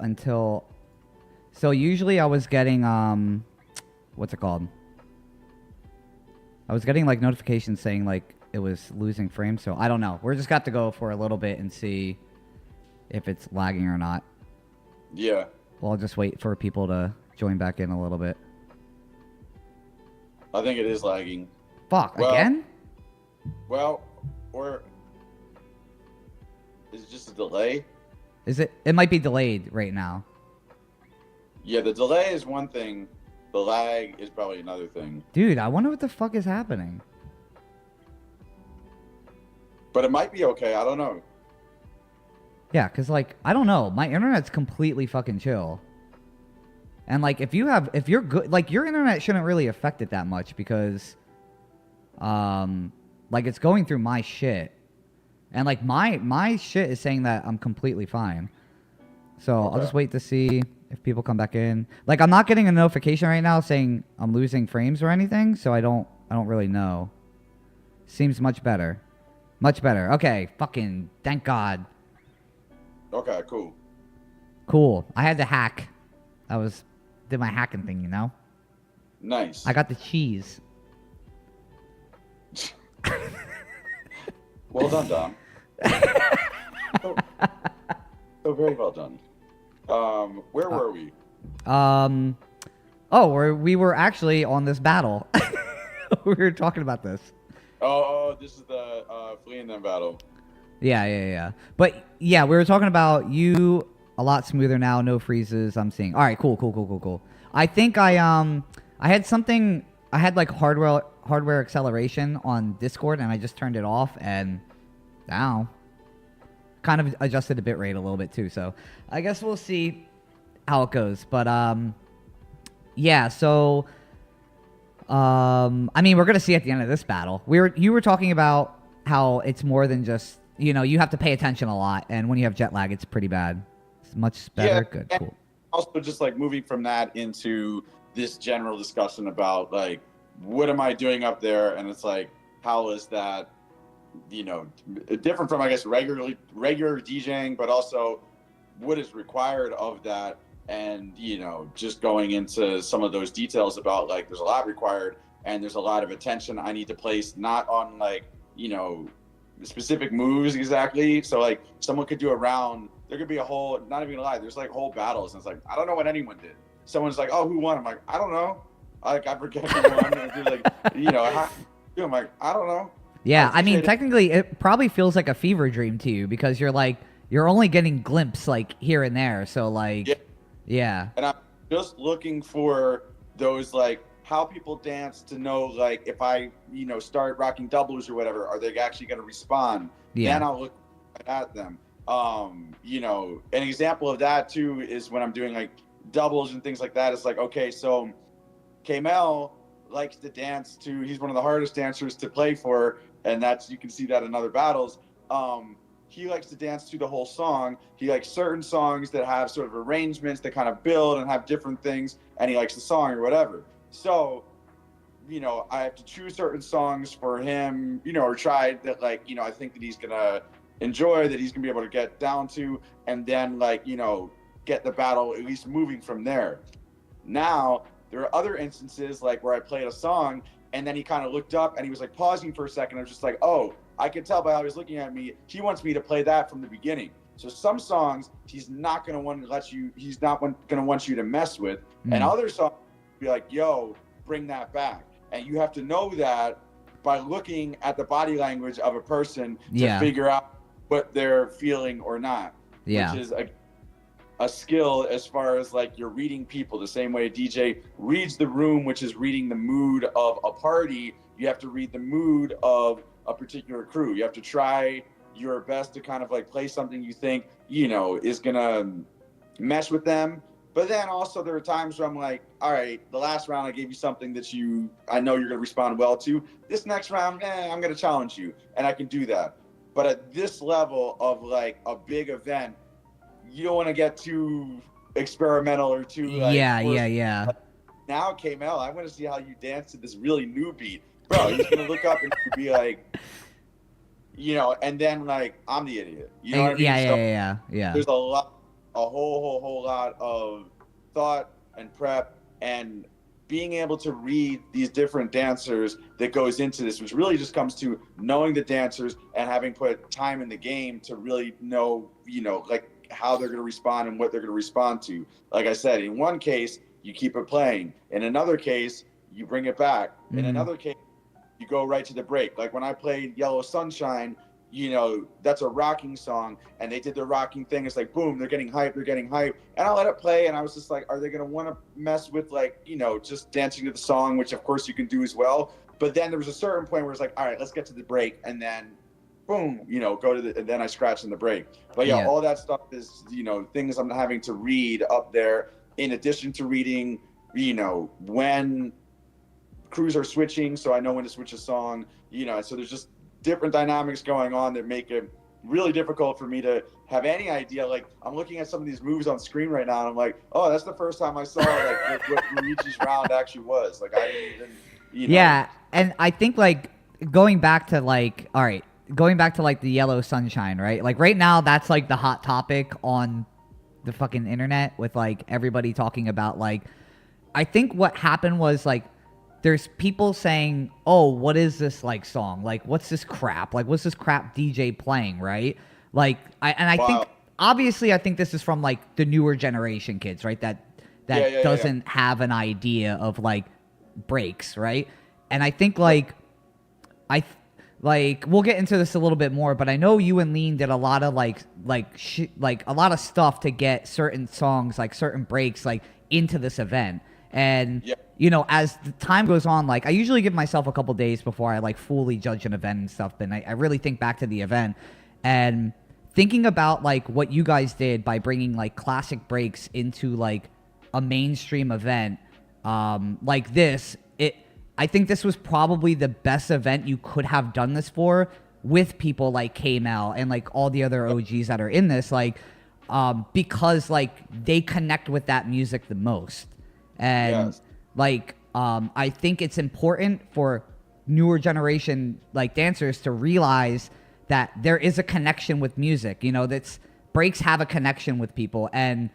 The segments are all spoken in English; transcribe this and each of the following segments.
until... So usually I was getting, what's it called? I was getting, like, notifications saying, like, it was losing frames. So I don't know. We're just got to go for a little bit and see if it's lagging or not. Yeah. Well, I'll just wait for people to join back in a little bit. I think it is lagging. Fuck, again? Well, or is it just a delay? Is it? It might be delayed right now. Yeah, the delay is one thing. The lag is probably another thing. Dude, I wonder what the fuck is happening. But it might be okay. I don't know. Yeah, because, like, I don't know. My internet's completely fucking chill. And, like, if you're good, like, your internet shouldn't really affect it that much because, like, it's going through my shit. And, like, my shit is saying that I'm completely fine. So Okay. I'll just wait to see if people come back in. Like, I'm not getting a notification right now saying I'm losing frames or anything, so I don't really know. Seems much better. Much better. Okay, fucking thank God. Okay, cool. Cool. I had to hack. Did my hacking thing, you know? Nice. I got the cheese. Well done, Dom. so very well done. Where were we? We were actually on this battle. We were talking about this. Oh, this is the fleeing them battle. Yeah. But yeah, we were talking about you a lot smoother now, no freezes. I'm seeing. All right, cool. I think I had like hardware acceleration on Discord, and I just turned it off, and now kind of adjusted the bitrate a little bit too. So I guess we'll see how it goes. But yeah. So I mean, we're gonna see at the end of this battle. You were talking about how it's more than just, you know, you have to pay attention a lot, and when you have jet lag, it's pretty bad. It's much better. Yeah, Good, cool. Also, just like moving from that into this general discussion about like, what am I doing up there, and it's like, how is that, you know, different from, I guess, regular DJing, but also what is required of that, and, you know, just going into some of those details about like, there's a lot required, and there's a lot of attention I need to place, not on like, you know, specific moves exactly. So like, someone could do a round, there could be a whole, not even gonna lie, there's like whole battles, and it's like, I don't know what anyone did. Someone's like, oh, who won? I'm like, I don't know. I forget who won. And they're like, you know, I'm like, I don't know. Yeah, I mean, technically, it probably feels like a fever dream to you because you're only getting glimpses like here and there. So like, yeah. And I'm just looking for those like how people dance to know like if I, you know, start rocking doubles or whatever, are they actually going to respond? Yeah. Then I'll look at them. You know, an example of that too is when I'm doing like doubles and things like that. It's like, okay, so Kamel likes to dance to, he's one of the hardest dancers to play for, and that's, you can see that in other battles. He likes to dance to the whole song. He likes certain songs that have sort of arrangements that kind of build and have different things, and he likes the song or whatever. So, you know, I have to choose certain songs for him, you know, or try that, like, you know, I think that he's gonna enjoy, that he's gonna be able to get down to, and then, like, you know, get the battle at least moving from there. Now, there are other instances like where I played a song and then he kind of looked up and he was like pausing for a second. I was just like, oh, I could tell by how he was looking at me, he wants me to play that from the beginning. So some songs he's not going to want to let you, he's not going to want you to mess with. And other songs be like, yo, bring that back. And you have to know that by looking at the body language of a person to figure out what they're feeling or not. Yeah. Which is a skill as far as like you're reading people the same way a DJ reads the room, which is reading the mood of a party. You have to read the mood of a particular crew. You have to try your best to kind of like play something you think, you know, is gonna mesh with them. But then also there are times where I'm like, all right, the last round I gave you something that I know you're gonna respond well to. This next round, I'm gonna challenge you, and I can do that. But at this level of like a big event, you don't want to get too experimental or too like, yeah. Now, Kamel, I want to see how you dance to this really new beat, bro. He's gonna look up and be like, you know, and then like I'm the idiot. You know what I mean? Yeah. There's a a whole lot of thought and prep and being able to read these different dancers that goes into this, which really just comes to knowing the dancers and having put time in the game to really know, like how they're going to respond and what they're going to respond to. Like I said, in one case, you keep it playing. In another case, you bring it back. In another case, you go right to the break. Like when I played Yellow Sunshine, that's a rocking song, and they did the rocking thing. It's like, boom, they're getting hype. And I let it play, and I was just like, are they going to want to mess with, like, just dancing to the song, which of course you can do as well. But then there was a certain point where it's like, all right, let's get to the break, and then boom, go to and then I scratch in the break. But yeah, all that stuff is, things I'm having to read up there, in addition to reading, when crews are switching, so I know when to switch a song, so there's just different dynamics going on that make it really difficult for me to have any idea. Like, I'm looking at some of these moves on screen right now, and I'm like, oh, that's the first time I saw like what Luigi's round actually was. Like, I didn't even, Yeah, and I think like going back to like the Yellow Sunshine, right? Like right now, that's like the hot topic on the fucking internet, with like everybody talking about, like, I think what happened was like, there's people saying, oh, what is this like song? Like, what's this crap? Like, what's this crap DJ playing, right? Like, I think, obviously, I think this is from like the newer generation kids, right? That doesn't have an idea of like breaks, right? And I think like, we'll get into this a little bit more, but I know you and Lean did a lot of like a lot of stuff to get certain songs, like certain breaks, like into this event. And as the time goes on, like I usually give myself a couple days before I like fully judge an event and stuff. But I really think back to the event and thinking about like what you guys did by bringing like classic breaks into like a mainstream event like this. I think this was probably the best event you could have done this for, with people like K-Mel and like all the other OGs that are in this, like because like they connect with that music the most. And I think it's important for newer generation like dancers to realize that there is a connection with music. That's breaks have a connection with people, and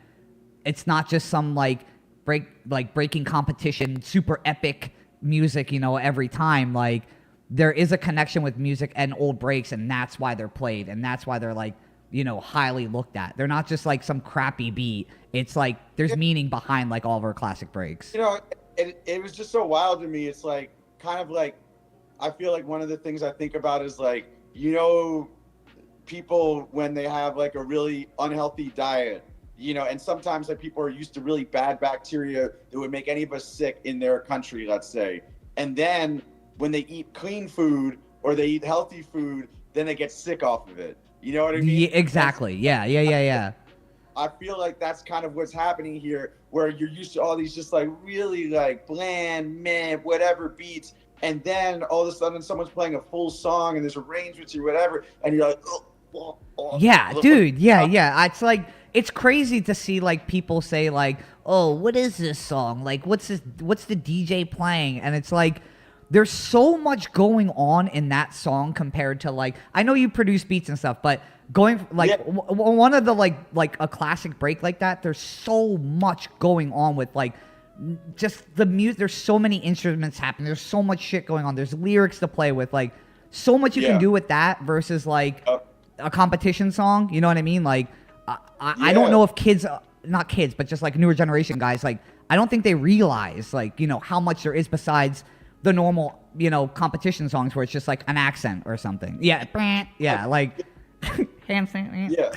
it's not just some like breaking competition, super epic music, every time. Like, there is a connection with music and old breaks, and that's why they're played, and that's why they're like, highly looked at. They're not just like some crappy beat. It's like there's meaning behind like all of our classic breaks. It was just so wild to me. It's like kind of like, I feel like one of the things I think about is like, people when they have like a really unhealthy diet, and sometimes like people are used to really bad bacteria that would make any of us sick in their country, let's say. And then when they eat clean food or they eat healthy food, then they get sick off of it. You know what I mean? Yeah, exactly. Yeah. I feel like that's kind of what's happening here, where you're used to all these just like really like bland, meh, whatever beats. And then all of a sudden someone's playing a full song and there's arrangements or whatever. And you're like, yeah, dude. Yeah. It's like, it's crazy to see like people say like, oh, what is this song? Like, what's the DJ playing? And it's like, there's so much going on in that song compared to like, I know you produce beats and stuff, but going like one of the like a classic break like that, there's so much going on with like just the music. There's so many instruments happening. There's so much shit going on. There's lyrics to play with, like so much you can do with that versus like a competition song. You know what I mean? Like I don't know if kids, not kids, but just like newer generation guys, like I don't think they realize like, how much there is besides the normal, competition songs where it's just like an accent or something. Yeah. Like handstand. Yeah.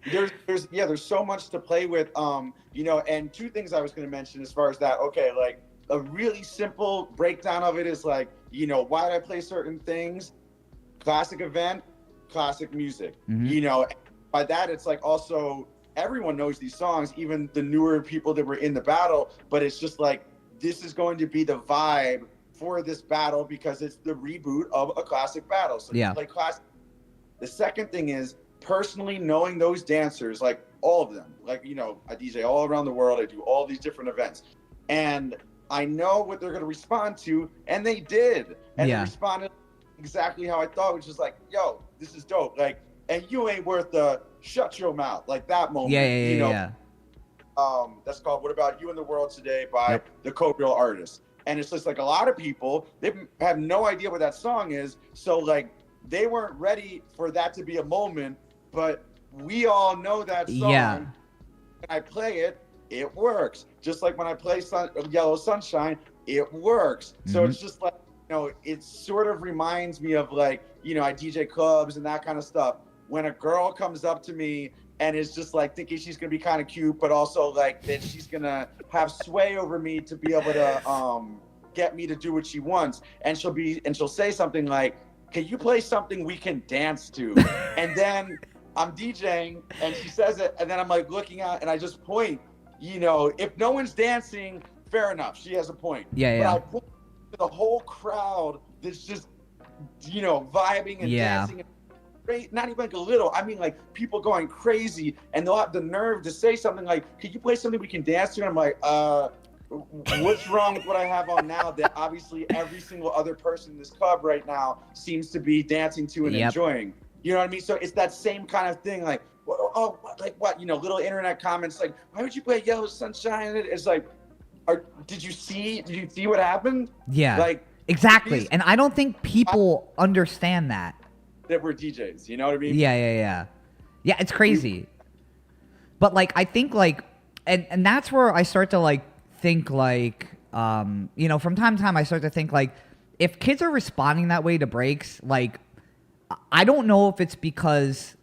There's so much to play with. And two things I was going to mention as far as that. Okay. Like a really simple breakdown of it is like, why did I play certain things? Classic event, classic music, by that, it's like also everyone knows these songs, even the newer people that were in the battle, but it's just like, this is going to be the vibe for this battle because it's the reboot of a classic battle. So you play classic. The second thing is personally knowing those dancers, like all of them, like, I DJ all around the world. I do all these different events and I know what they're going to respond to. And they did. And they responded exactly how I thought, which is like, yo, this is dope. Like, and you ain't worth the shut your mouth, like that moment. Yeah, yeah, you yeah, know, yeah. That's called What About You in the World Today by Yep. the Co-Real Artist. And it's just like a lot of people, they have no idea what that song is. So like they weren't ready for that to be a moment, but we all know that song. Yeah. When I play it, it works. Just like when I play Yellow Sunshine, it works. So Mhm. it's just like, you know, it sort of reminds me of like, you know, I DJ clubs and that kind of stuff. When a girl comes up to me and is just like thinking she's gonna be kind of cute, but also like that she's gonna have sway over me to be able to get me to do what she wants, and she'll say something like, "Can you play something we can dance to?" And then I'm DJing and she says it, and then I'm like looking out and I just point. You know, if no one's dancing, fair enough, she has a point. Yeah, but yeah. I point to the whole crowd that's just, you know, vibing and dancing. Not even like a little, I mean like people going crazy, and they'll have the nerve to say something like, "Can you play something we can dance to?" And I'm like, what's wrong with what I have on now that obviously every single other person in this club right now seems to be dancing to and enjoying? You know what I mean? So it's that same kind of thing, like, oh, like what, you know, little internet comments like, "Why would you play Yellow Sunshine?" It's like, did you see what happened? Yeah, like exactly. And I don't think people understand that we're DJs, you know what I mean? Yeah, it's crazy. But like I think like and that's where I start to like think like you know, from time to time I start to think like if kids are responding that way to breaks, like I don't know if it's because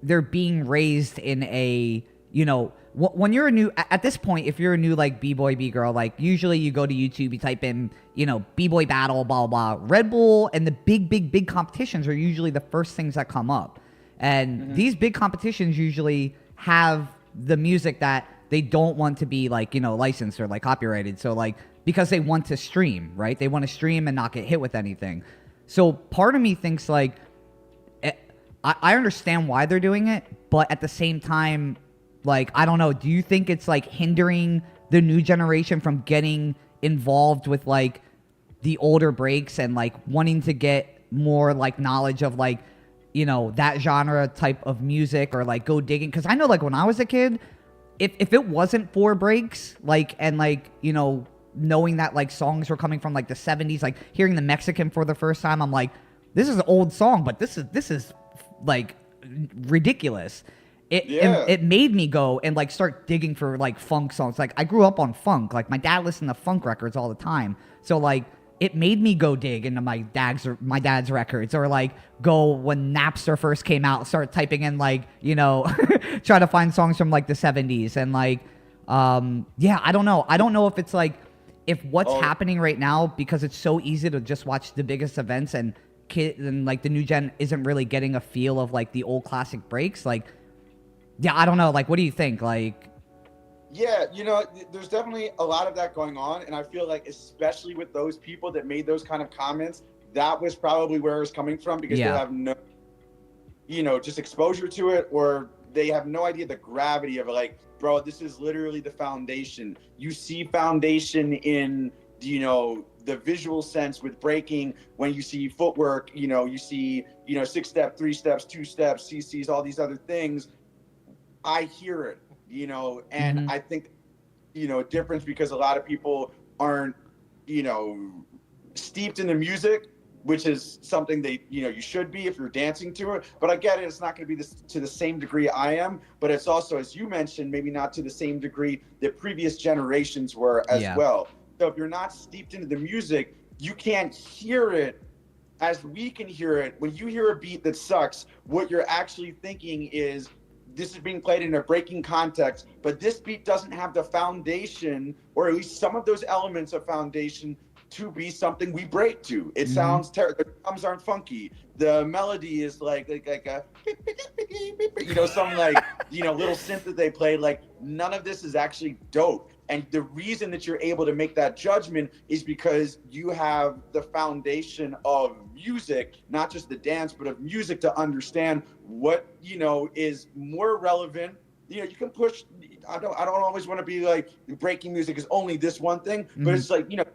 they're being raised in a, you know, when you're a new, at this point, if you're a new like b-boy, b-girl, like usually you go to YouTube, you type in, you know, b-boy battle, blah, blah, blah. Red Bull and the big competitions are usually the first things that come up. And these big competitions usually have the music that they don't want to be like, you know, licensed or like copyrighted. So like, because they want to stream, right? They want to stream and not get hit with anything. So part of me thinks like, I understand why they're doing it, but at the same time, like, I don't know, do you think it's like hindering the new generation from getting involved with like the older breaks and like wanting to get more like knowledge of like, you know, that genre type of music or like go digging? Because I know like when I was a kid, if it wasn't for breaks, like, and like, you know, knowing that like songs were coming from like the 70s, like hearing the Mexican for the first time, I'm like, this is an old song, but this is like ridiculous. It made me go and like start digging for like funk songs. Like I grew up on funk. Like my dad listened to funk records all the time. So like it made me go dig into my dad's records, or like go when Napster first came out, start typing in like, you know, try to find songs from like the 70s and like yeah, I don't know if it's like if what's happening right now, because it's so easy to just watch the biggest events and like the new gen isn't really getting a feel of like the old classic breaks. Like, yeah, I don't know. Like, what do you think? Like, yeah, you know, there's definitely a lot of that going on, and I feel like especially with those people that made those kind of comments, that was probably where it was coming from, because they have no, you know, just exposure to it, or they have no idea the gravity of it. Like, bro, this is literally the foundation. You see foundation in, you know, the visual sense with breaking. When you see footwork, you know, you see, you know, 6-step, 3 steps, 2 steps, CCs, all these other things. I hear it, you know, and I think, you know, a difference, because a lot of people aren't, you know, steeped in the music, which is something they, you know, you should be if you're dancing to it. But I get it, it's not going to be to the same degree I am, but it's also, as you mentioned, maybe not to the same degree that previous generations were as well. So if you're not steeped into the music, you can't hear it as we can hear it. When you hear a beat that sucks, what you're actually thinking is, this is being played in a breaking context, but this beat doesn't have the foundation, or at least some of those elements of foundation, to be something we break to. It sounds terrible. The drums aren't funky. The melody is like a, you know, some like, you know, little synth that they play. Like, none of this is actually dope. And the reason that you're able to make that judgment is because you have the foundation of music, not just the dance, but of music, to understand what, you know, is more relevant. You know, you can push. I don't always want to be like, breaking music is only this one thing, but it's like, you know,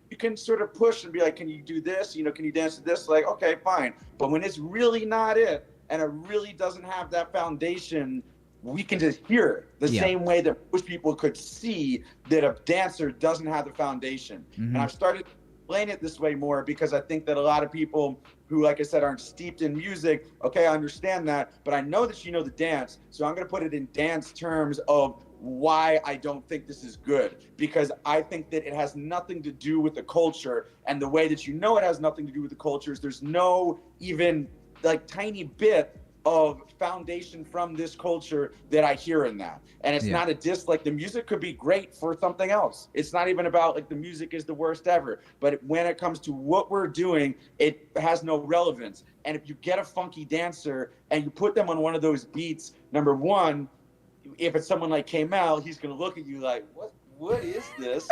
you can sort of push and be like, can you do this? You know, can you dance to this? Like, okay, fine. But when it's really not it, and it really doesn't have that foundation, we can just hear it the same way that most people could see that a dancer doesn't have the foundation. And I've started to explain it this way more because I think that a lot of people who, like I said, aren't steeped in music, okay, I understand that, but I know that you know the dance, so I'm going to put it in dance terms of why I don't think this is good, because I think that it has nothing to do with the culture, and the way that you know it has nothing to do with the culture is there's no even like tiny bit of foundation from this culture that I hear in that. And it's not a diss, like the music could be great for something else. It's not even about like the music is the worst ever, but when it comes to what we're doing, it has no relevance. And if you get a funky dancer and you put them on one of those beats, number one, if it's someone like K-Mel, he's gonna look at you like, what is this?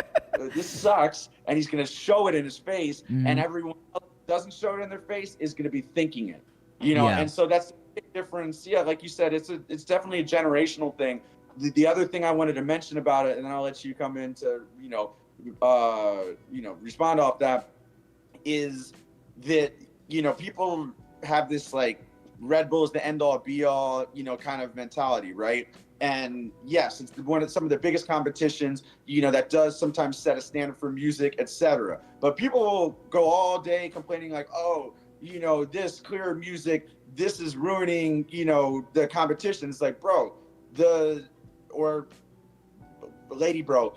This sucks. And he's gonna show it in his face, and everyone else who doesn't show it in their face is gonna be thinking it. You know, and so that's the big difference. Yeah, like you said, it's definitely a generational thing. The other thing I wanted to mention about it, and then I'll let you come in to, respond off that, is that, people have this like Red Bull is the end all be all, kind of mentality, right? And yes, it's some of the biggest competitions, that does sometimes set a standard for music, etc. But people will go all day complaining like, oh, this clear music, this is ruining, the competition. It's like, bro, or lady bro,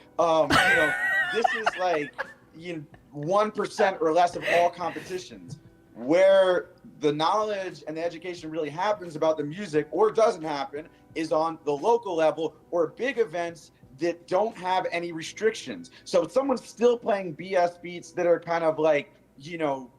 this is like 1% or less of all competitions. Where the knowledge and the education really happens about the music, or doesn't happen, is on the local level or big events that don't have any restrictions. So if someone's still playing BS beats that are kind of like,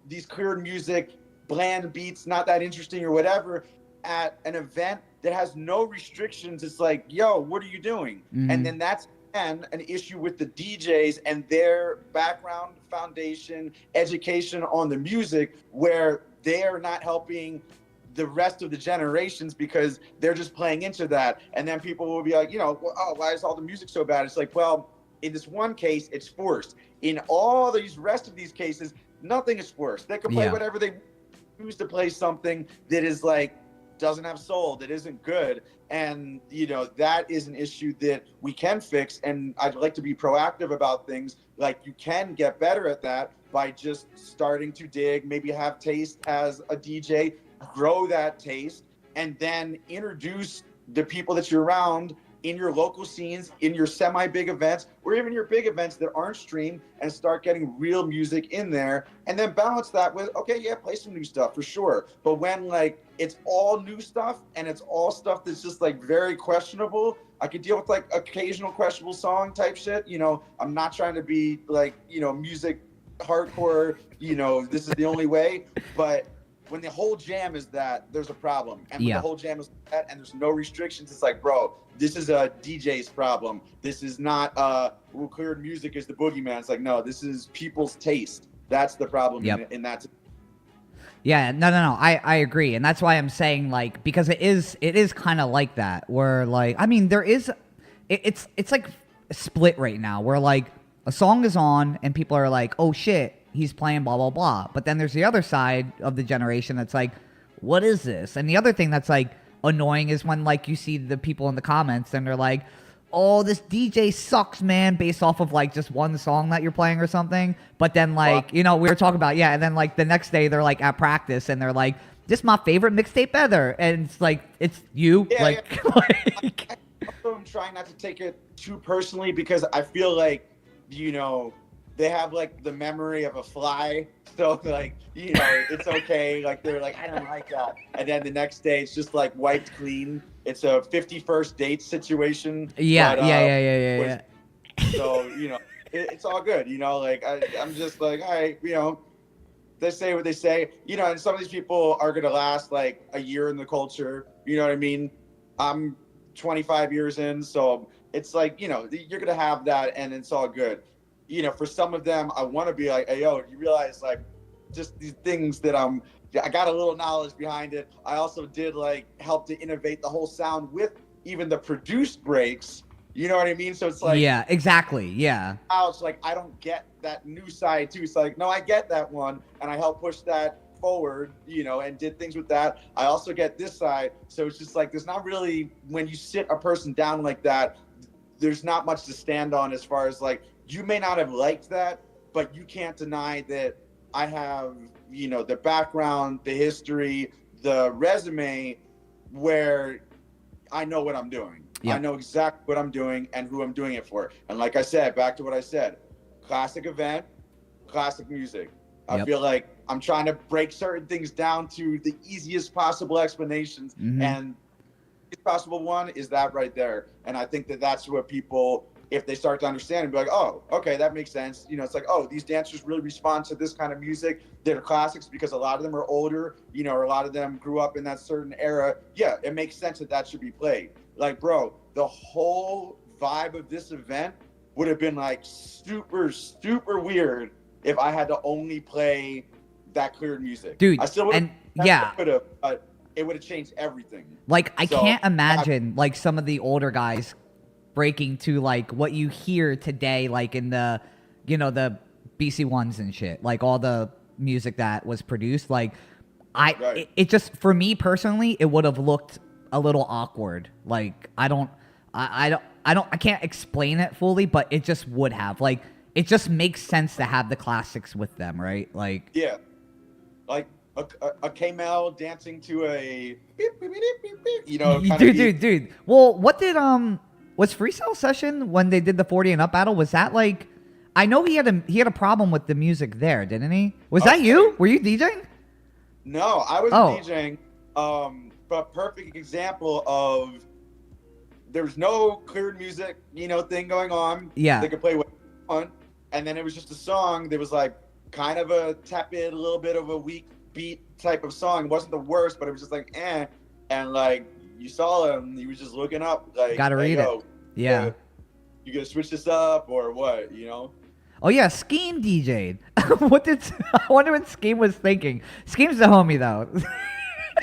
these cleared music, bland beats, not that interesting or whatever, at an event that has no restrictions, it's like, yo, what are you doing? And then that's an issue with the DJs and their background, foundation, education on the music, where they are not helping the rest of the generations because they're just playing into that. And then people will be like, why is all the music so bad? It's like, well, in this one case, it's forced. In all these rest of these cases, nothing is forced. They can play whatever they choose to play, something that is like, doesn't have soul, that isn't good. And that is an issue that we can fix, and I'd like to be proactive about things. Like, you can get better at that by just starting to dig, maybe have taste as a DJ, grow that taste, and then introduce the people that you're around in your local scenes, in your semi-big events, or even your big events that aren't streamed, and start getting real music in there. And then balance that with, okay, yeah, play some new stuff for sure. But when like it's all new stuff and it's all stuff that's just like very questionable, I could deal with like occasional questionable song type shit. I'm not trying to be like, music hardcore, this is the only way. But when the whole jam is that, there's a problem. And when the whole jam is that and there's no restrictions, it's like, bro, this is a DJ's problem. This is not cleared music is the boogeyman. It's like, no, this is people's taste. That's the problem in that. Yeah, no. I agree. And that's why I'm saying, like, because it is kind of like that, where like, I mean, there is, it's like split right now, where like a song is on and people are like, oh shit, he's playing blah, blah, blah. But then there's the other side of the generation that's like, what is this? And the other thing that's like annoying is when like you see the people in the comments and they're like, oh, this DJ sucks, man, based off of like just one song that you're playing or something. But then like, we were talking about, and then like the next day they're like at practice and they're like, this is my favorite mixtape ever. And it's like, it's you. I'm trying not to take it too personally, because I feel like, they have like the memory of a fly, so like, it's okay. Like they're like, I don't like that, and then the next day it's just like wiped clean. It's a 51st date situation. Yeah. So it's all good. Like I'm just like, all right, they say what they say. And some of these people are gonna last like a year in the culture. You know what I mean? I'm 25 years in, so it's like, you're gonna have that, and it's all good. For some of them, I want to be like, hey, yo, you realize like just these things that I got a little knowledge behind it. I also did like help to innovate the whole sound with even the produced breaks. You know what I mean? So it's like, yeah, exactly. Yeah. Now it's like, I don't get that new side too. It's like, no, I get that one. And I help push that forward, you know, and did things with that. I also get this side. So it's just like, there's not really, when you sit a person down like that, there's not much to stand on as far as like, you may not have liked that, but you can't deny that I have, you know, the background, the history, the resume where I know what I'm doing. Yep. I know exactly what I'm doing and who I'm doing it for. And like I said, back to what I said, classic event, classic music. I feel like I'm trying to break certain things down to the easiest possible explanations. And the possible one is that right there. And I think that that's what people, if they start to understand and be like, oh, okay, that makes sense. You know, it's like, oh, these dancers really respond to this kind of music. They're classics because a lot of them are older, you know, or a lot of them grew up in that certain era. Yeah, it makes sense that that should be played. Like, bro, the whole vibe of this event would have been like super, super weird if I had to only play that cleared music. Dude, I still would have, but it would have changed everything. Like, I can't imagine, like, some of the older guys breaking to, like, what you hear today, like, in the, you know, the BC ones and shit. Like, all the music that was produced. Like, it just, for me personally, it would have looked a little awkward. Like, I can't explain it fully, but it just would have. Like, it just makes sense to have the classics with them, right? Like, yeah, like a K-Mel dancing to a beep, beep, beep, beep, beep, you know, dude. Well, what did was Freestyle Session when they did the 40 and up battle? Was that like? I know he had a problem with the music there, didn't he? Was that you? Were you DJing? No, I was DJing. But perfect example of there's no cleared music, you know, thing going on. Yeah, they could play what they want. And then it was just a song that was like kind of a tepid, a little bit of a weak beat type of song. It wasn't the worst, but it was just like, eh. And like, you saw him, he was just looking up, like, gotta read it. Yeah. You gonna switch this up or what, you know? Oh yeah, Scheme DJ'd. I wonder what Scheme was thinking. Scheme's the homie though.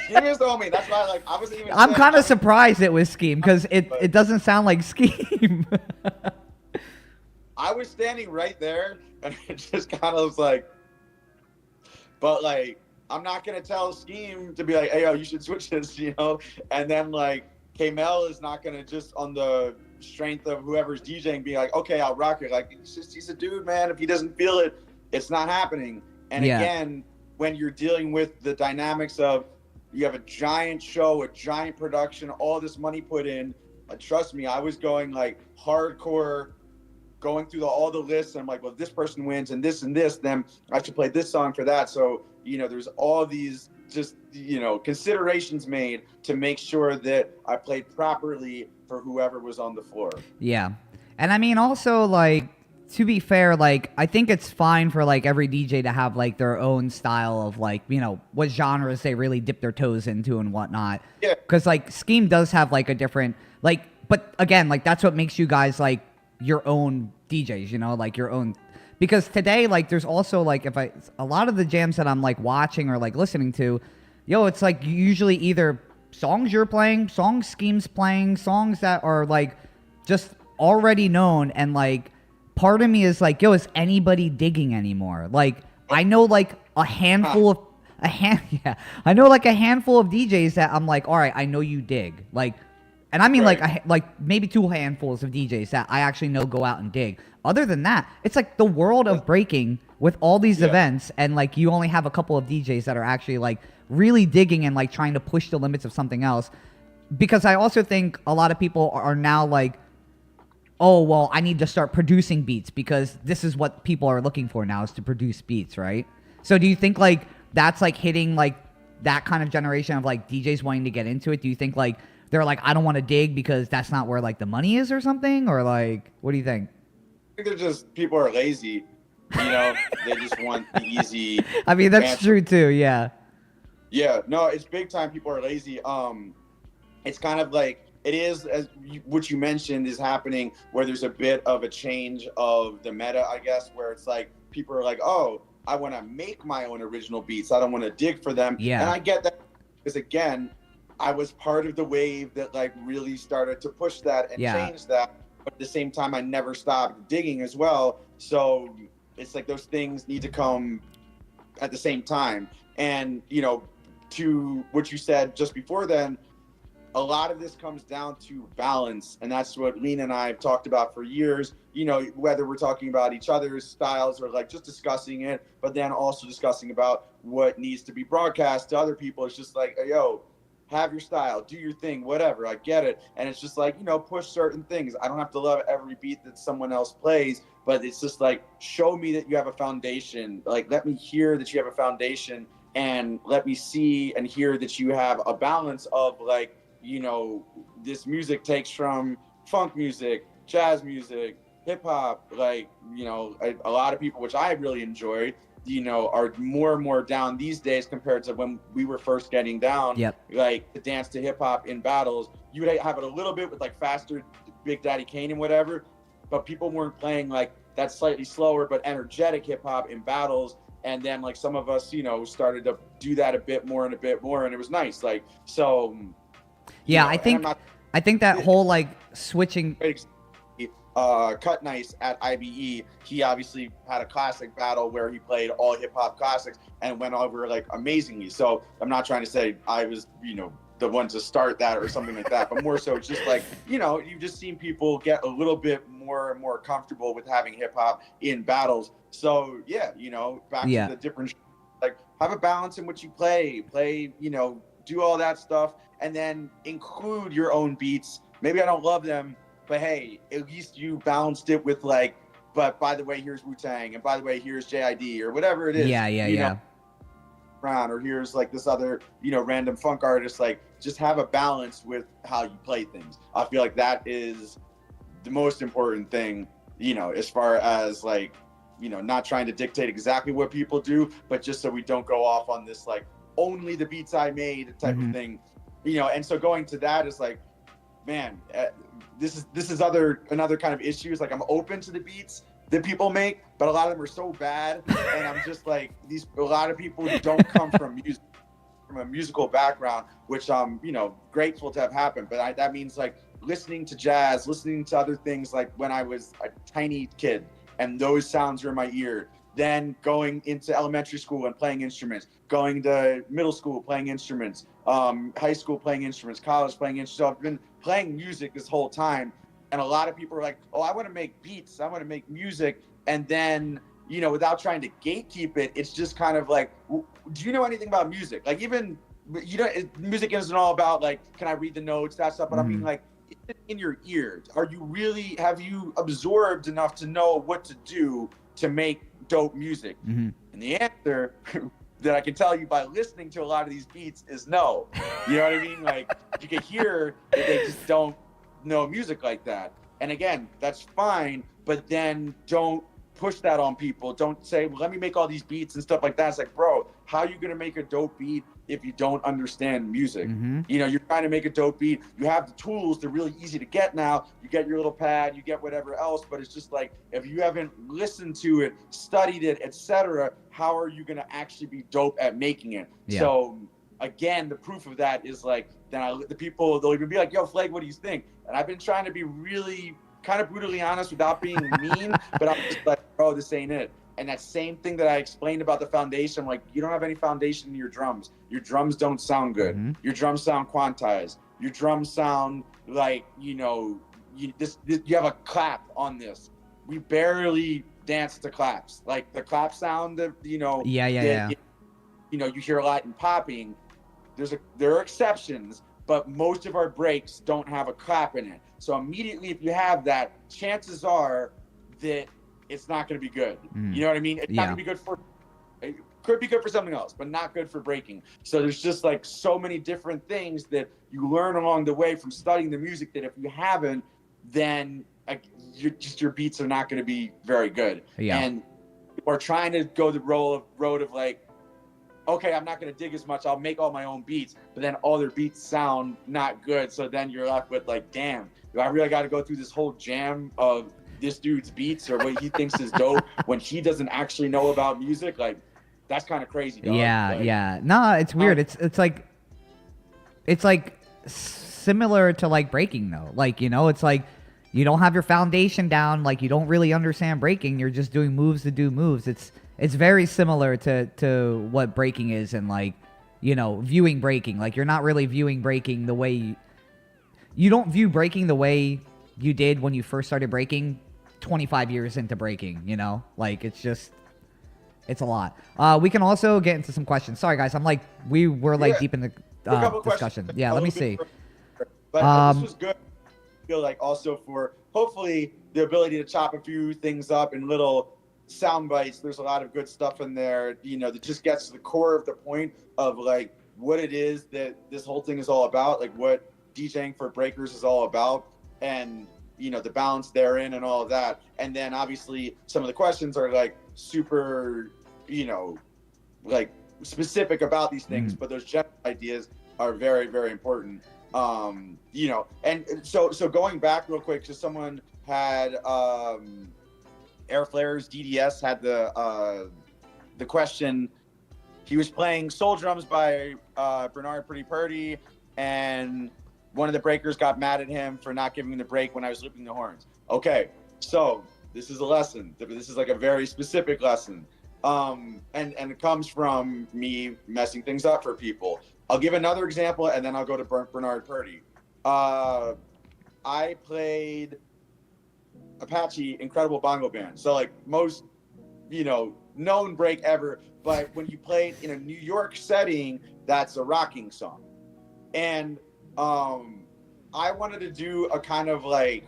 Scheme is the homie. That's why, like, I wasn't even. I'm kind of surprised it was Scheme because it doesn't sound like Scheme. I was standing right there, and it just kind of was like, but like, I'm not gonna tell Scheme to be like, hey, yo, you should switch this, you know. And then like, K-Mel is not gonna just on the strength of whoever's DJing be like, okay, I'll rock it. Like, he's a dude, man. If he doesn't feel it, it's not happening. And again, when you're dealing with the dynamics of you have a giant show, a giant production, all this money put in, trust me, I was going like hardcore, going through all the lists, and I'm like, well, if this person wins and this, then I should play this song for that. So, you know, there's all these just, you know, considerations made to make sure that I played properly for whoever was on the floor. Yeah. And I mean, also, like, to be fair, like, I think it's fine for, like, every DJ to have, like, their own style of, like, you know, what genres they really dip their toes into and whatnot. Yeah. Because, like, Scheme does have, like, a different, like, but again, like, that's what makes you guys, like, your own DJs, you know, like, your own. Because today, like, there's also, like, a lot of the jams that I'm, like, watching or, like, listening to, it's, like, usually either songs you're playing, songs Scheme's playing, songs that are, like, just already known, and, like, part of me is like, is anybody digging anymore? Like, I know, like, I know, like, a handful of DJs that I'm like, all right, I know you dig. Like, and I mean, like maybe 2 handfuls of DJs that I actually know go out and dig. Other than that, it's like the world of breaking with all these events, and, like, you only have a couple of DJs that are actually, like, really digging and, like, trying to push the limits of something else. Because I also think a lot of people are now like, oh, well, I need to start producing beats because this is what people are looking for now, is to produce beats, right? So do you think, like, that's, like, hitting, like, that kind of generation of, like, DJs wanting to get into it? Do you think, like, they're like, I don't want to dig because that's not where, like, the money is or something? Or, like, what do you think? I think they're just, people are lazy, you know? They just want the easy I mean, that's true too, yeah. Yeah, no, it's big time people are lazy. It's kind of like, it is, as what you mentioned is happening, where there's a bit of a change of the meta, I guess, where it's like, people are like, oh, I want to make my own original beats. I don't want to dig for them. Yeah. And I get that, because again, I was part of the wave that, like, really started to push that and change that. But at the same time, I never stopped digging as well. So it's like those things need to come at the same time. And, you know, to what you said just before then, a lot of this comes down to balance. And that's what Lena and I have talked about for years, you know, whether we're talking about each other's styles or like just discussing it, but then also discussing about what needs to be broadcast to other people. It's just like, yo, have your style, do your thing, whatever. I get it. And it's just like, you know, push certain things. I don't have to love every beat that someone else plays, but it's just like, show me that you have a foundation. Like, let me hear that you have a foundation, and let me see and hear that you have a balance of like, you know, this music takes from funk music, jazz music, hip hop, like, you know, a lot of people, which I really enjoy, you know, are more and more down these days compared to when we were first getting down. Yep. Like the dance to hip hop in battles, you would have it a little bit with like faster Big Daddy Kane and whatever, but people weren't playing like that slightly slower but energetic hip hop in battles. And then like some of us, you know, started to do that a bit more, and it was nice. Like, so. Yeah, You know, I think that whole like switching. Cut Nice at IBE, he obviously had a classic battle where he played all hip hop classics and went over like amazingly. So I'm not trying to say I was, you know, the one to start that or something like that, but more so it's just like, you know, you've just seen people get a little bit more and more comfortable with having hip hop in battles. So yeah, you know, back to the different, like have a balance in what you play, you know, do all that stuff, and then include your own beats. Maybe I don't love them, but hey, at least you balanced it with like, but by the way, here's Wu-Tang, and by the way, here's JID, or whatever it is. You know, Brown, or here's like this other, you know, random funk artist. Like, just have a balance with how you play things. I feel like that is the most important thing, you know, as far as like, you know, not trying to dictate exactly what people do, but just so we don't go off on this like only the beats I made type of thing, you know. And so going to that is like, man, this is another kind of issue. Is like, I'm open to the beats that people make, but a lot of them are so bad, and I'm just like, a lot of people don't come from music, from a musical background, which I'm, you know, grateful to have happened. But that means like listening to jazz, listening to other things like when I was a tiny kid, and those sounds were in my ear. Then going into elementary school and playing instruments, going to middle school playing instruments, high school playing instruments, college playing instruments. So I've been playing music this whole time. And a lot of people are like, oh, I want to make beats, I want to make music. And then, you know, without trying to gatekeep it, it's just kind of like, do you know anything about music? Like, even, you know, music isn't all about like, can I read the notes, that stuff. But I mean, like, in your ear, have you absorbed enough to know what to do to make dope music? And the answer that I can tell you by listening to a lot of these beats is no. You know what I mean? Like, you can hear that they just don't know music like that. And again, that's fine, but then don't push that on people. Don't say, well, let me make all these beats and stuff like that. It's like, bro, how are you gonna make a dope beat if you don't understand music? You know, you're trying to make a dope beat. You have the tools, they're really easy to get now. You get your little pad, you get whatever else, but it's just like, if you haven't listened to it, studied it, etc., how are you gonna actually be dope at making it? So again, the proof of that is like, the people, they'll even be like, yo, FLEG, what do you think? And I've been trying to be really kind of brutally honest without being mean, but I'm just like, bro, this ain't it. And that same thing that I explained about the foundation, I'm like, you don't have any foundation in your drums. Your drums don't sound good. Your drums sound quantized. Your drums sound like, you know, you have a clap on this. We barely dance to claps. Like the clap sound that, you know, you know, you hear a lot in popping. There are exceptions, but most of our breaks don't have a clap in it. So immediately, if you have that, chances are that it's not going to be good. You know what I mean? It's not going to be good it could be good for something else, but not good for breaking. So there's just like so many different things that you learn along the way from studying the music that if you haven't, then your beats are not going to be very good. And we're trying to go the road of like, okay, I'm not going to dig as much. I'll make all my own beats, but then all their beats sound not good. So then you're left with like, damn, do I really got to go through this whole jam of this dude's beats or what he thinks is dope when he doesn't actually know about music? Like, that's kind of crazy, dog. No, it's weird. It's like similar to like breaking though. Like, you know, it's like you don't have your foundation down. Like, you don't really understand breaking. You're just doing moves to do moves. It's very similar to what breaking is, and like, you know, viewing breaking. Like, you're not really viewing breaking the way you don't view breaking the way you did when you first started breaking 25 years into breaking, you know? Like, it's just, it's a lot. We can also get into some questions. Sorry, guys. We were like deep in the discussion. Yeah, let me see. But this was good. I feel like also for hopefully the ability to chop a few things up in little sound bites. There's a lot of good stuff in there, you know, that just gets to the core of the point of like what it is that this whole thing is all about, like what DJing for breakers is all about, and you know the balance therein and all of that. And then obviously some of the questions are like super, you know, like specific about these things, but those general ideas are very, very important. You know, and so going back real quick, just someone had Air Flares DDS had the question. He was playing Soul Drums by Bernard Pretty Purdy, and one of the breakers got mad at him for not giving him the break when I was looping the horns. Okay, so this is a lesson. This is like a very specific lesson. And it comes from me messing things up for people. I'll give another example, and then I'll go to Bernard Purdy. I played Apache Incredible Bongo Band. So like most, you know, known break ever, but when you play it in a New York setting, that's a rocking song. And I wanted to do a kind of like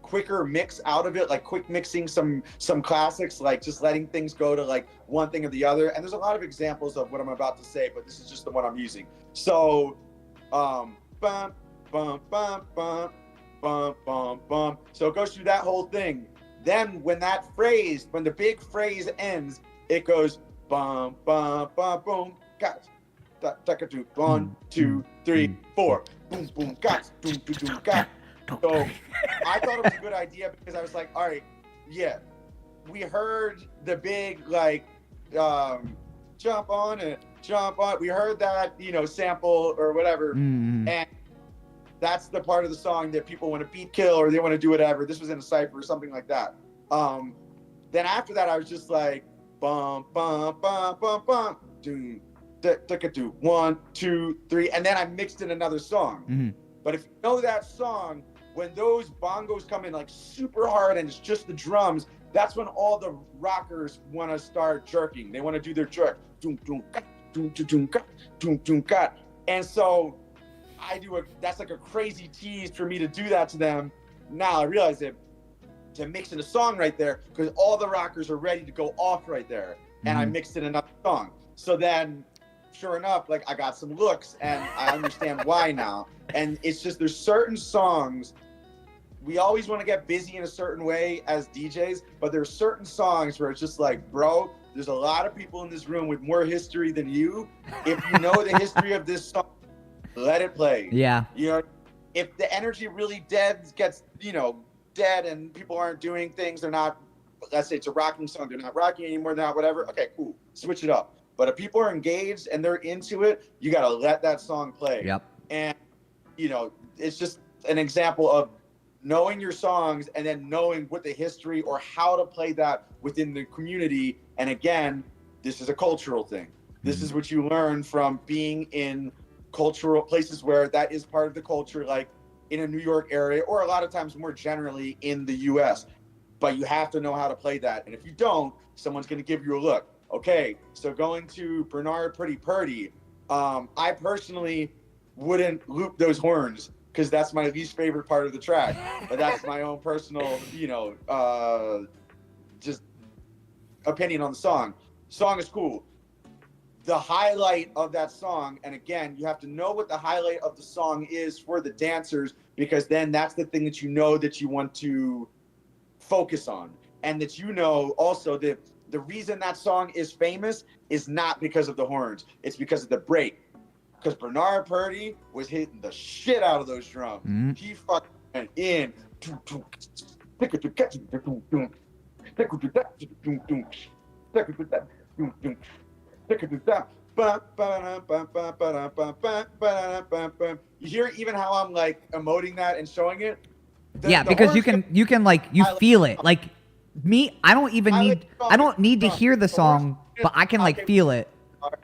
quicker mix out of it, like quick mixing some classics, like just letting things go to like one thing or the other. And there's a lot of examples of what I'm about to say, but this is just the one I'm using. So bum bum bum bum bum bum bum. So it goes through that whole thing. Then when the big phrase ends, it goes bum bum bum boom, guys. 1, 2, 3, 4. Boom, boom, guys. Doom, doom, doom, guys. So I thought it was a good idea because I was like, all right, yeah, we heard the big like jump on it, jump on. We heard that, you know, sample or whatever, and that's the part of the song that people want to beat kill or they want to do whatever. This was in a cipher or something like that. Then after that, I was just like bum bum bum bum bum doom. 1, 2, 3, and then I mixed in another song. But if you know that song, when those bongos come in like super hard and it's just the drums, that's when all the rockers want to start jerking. They want to do their jerk. And so that's like a crazy tease for me to do that to them. Now I realize that to mix in a song right there, because all the rockers are ready to go off right there. And I mixed in another song. So then sure enough, like I got some looks and I understand why now. And it's just, there's certain songs, we always want to get busy in a certain way as DJs, but there's certain songs where it's just like, bro, there's a lot of people in this room with more history than you. If you know the history of this song, let it play. Yeah. You know, if the energy really gets, you know, dead and people aren't doing things, they're not, let's say it's a rocking song, they're not rocking anymore, they're not whatever. Okay, cool. Switch it up. But if people are engaged and they're into it, you got to let that song play. Yep. And, you know, it's just an example of knowing your songs and then knowing what the history or how to play that within the community. And again, this is a cultural thing. This is what you learn from being in cultural places where that is part of the culture, like in a New York area, or a lot of times more generally in the US. But you have to know how to play that. And if you don't, someone's going to give you a look. Okay, so going to Bernard Pretty Purdy, I personally wouldn't loop those horns because that's my least favorite part of the track. But that's my own personal, you know, just opinion on the song. Song is cool. The highlight of that song, and again, you have to know what the highlight of the song is for the dancers, because then that's the thing that you know that you want to focus on, and that you know also that the reason that song is famous is not because of the horns. It's because of the break. Because Bernard Purdy was hitting the shit out of those drums. He fucking went in. You hear even how I'm like emoting that and showing it? Yeah, because you can like, you feel it. Like, Me, I don't even I need. like the I don't need to song. hear the The horns song, is but I can like fucking feel it. hard,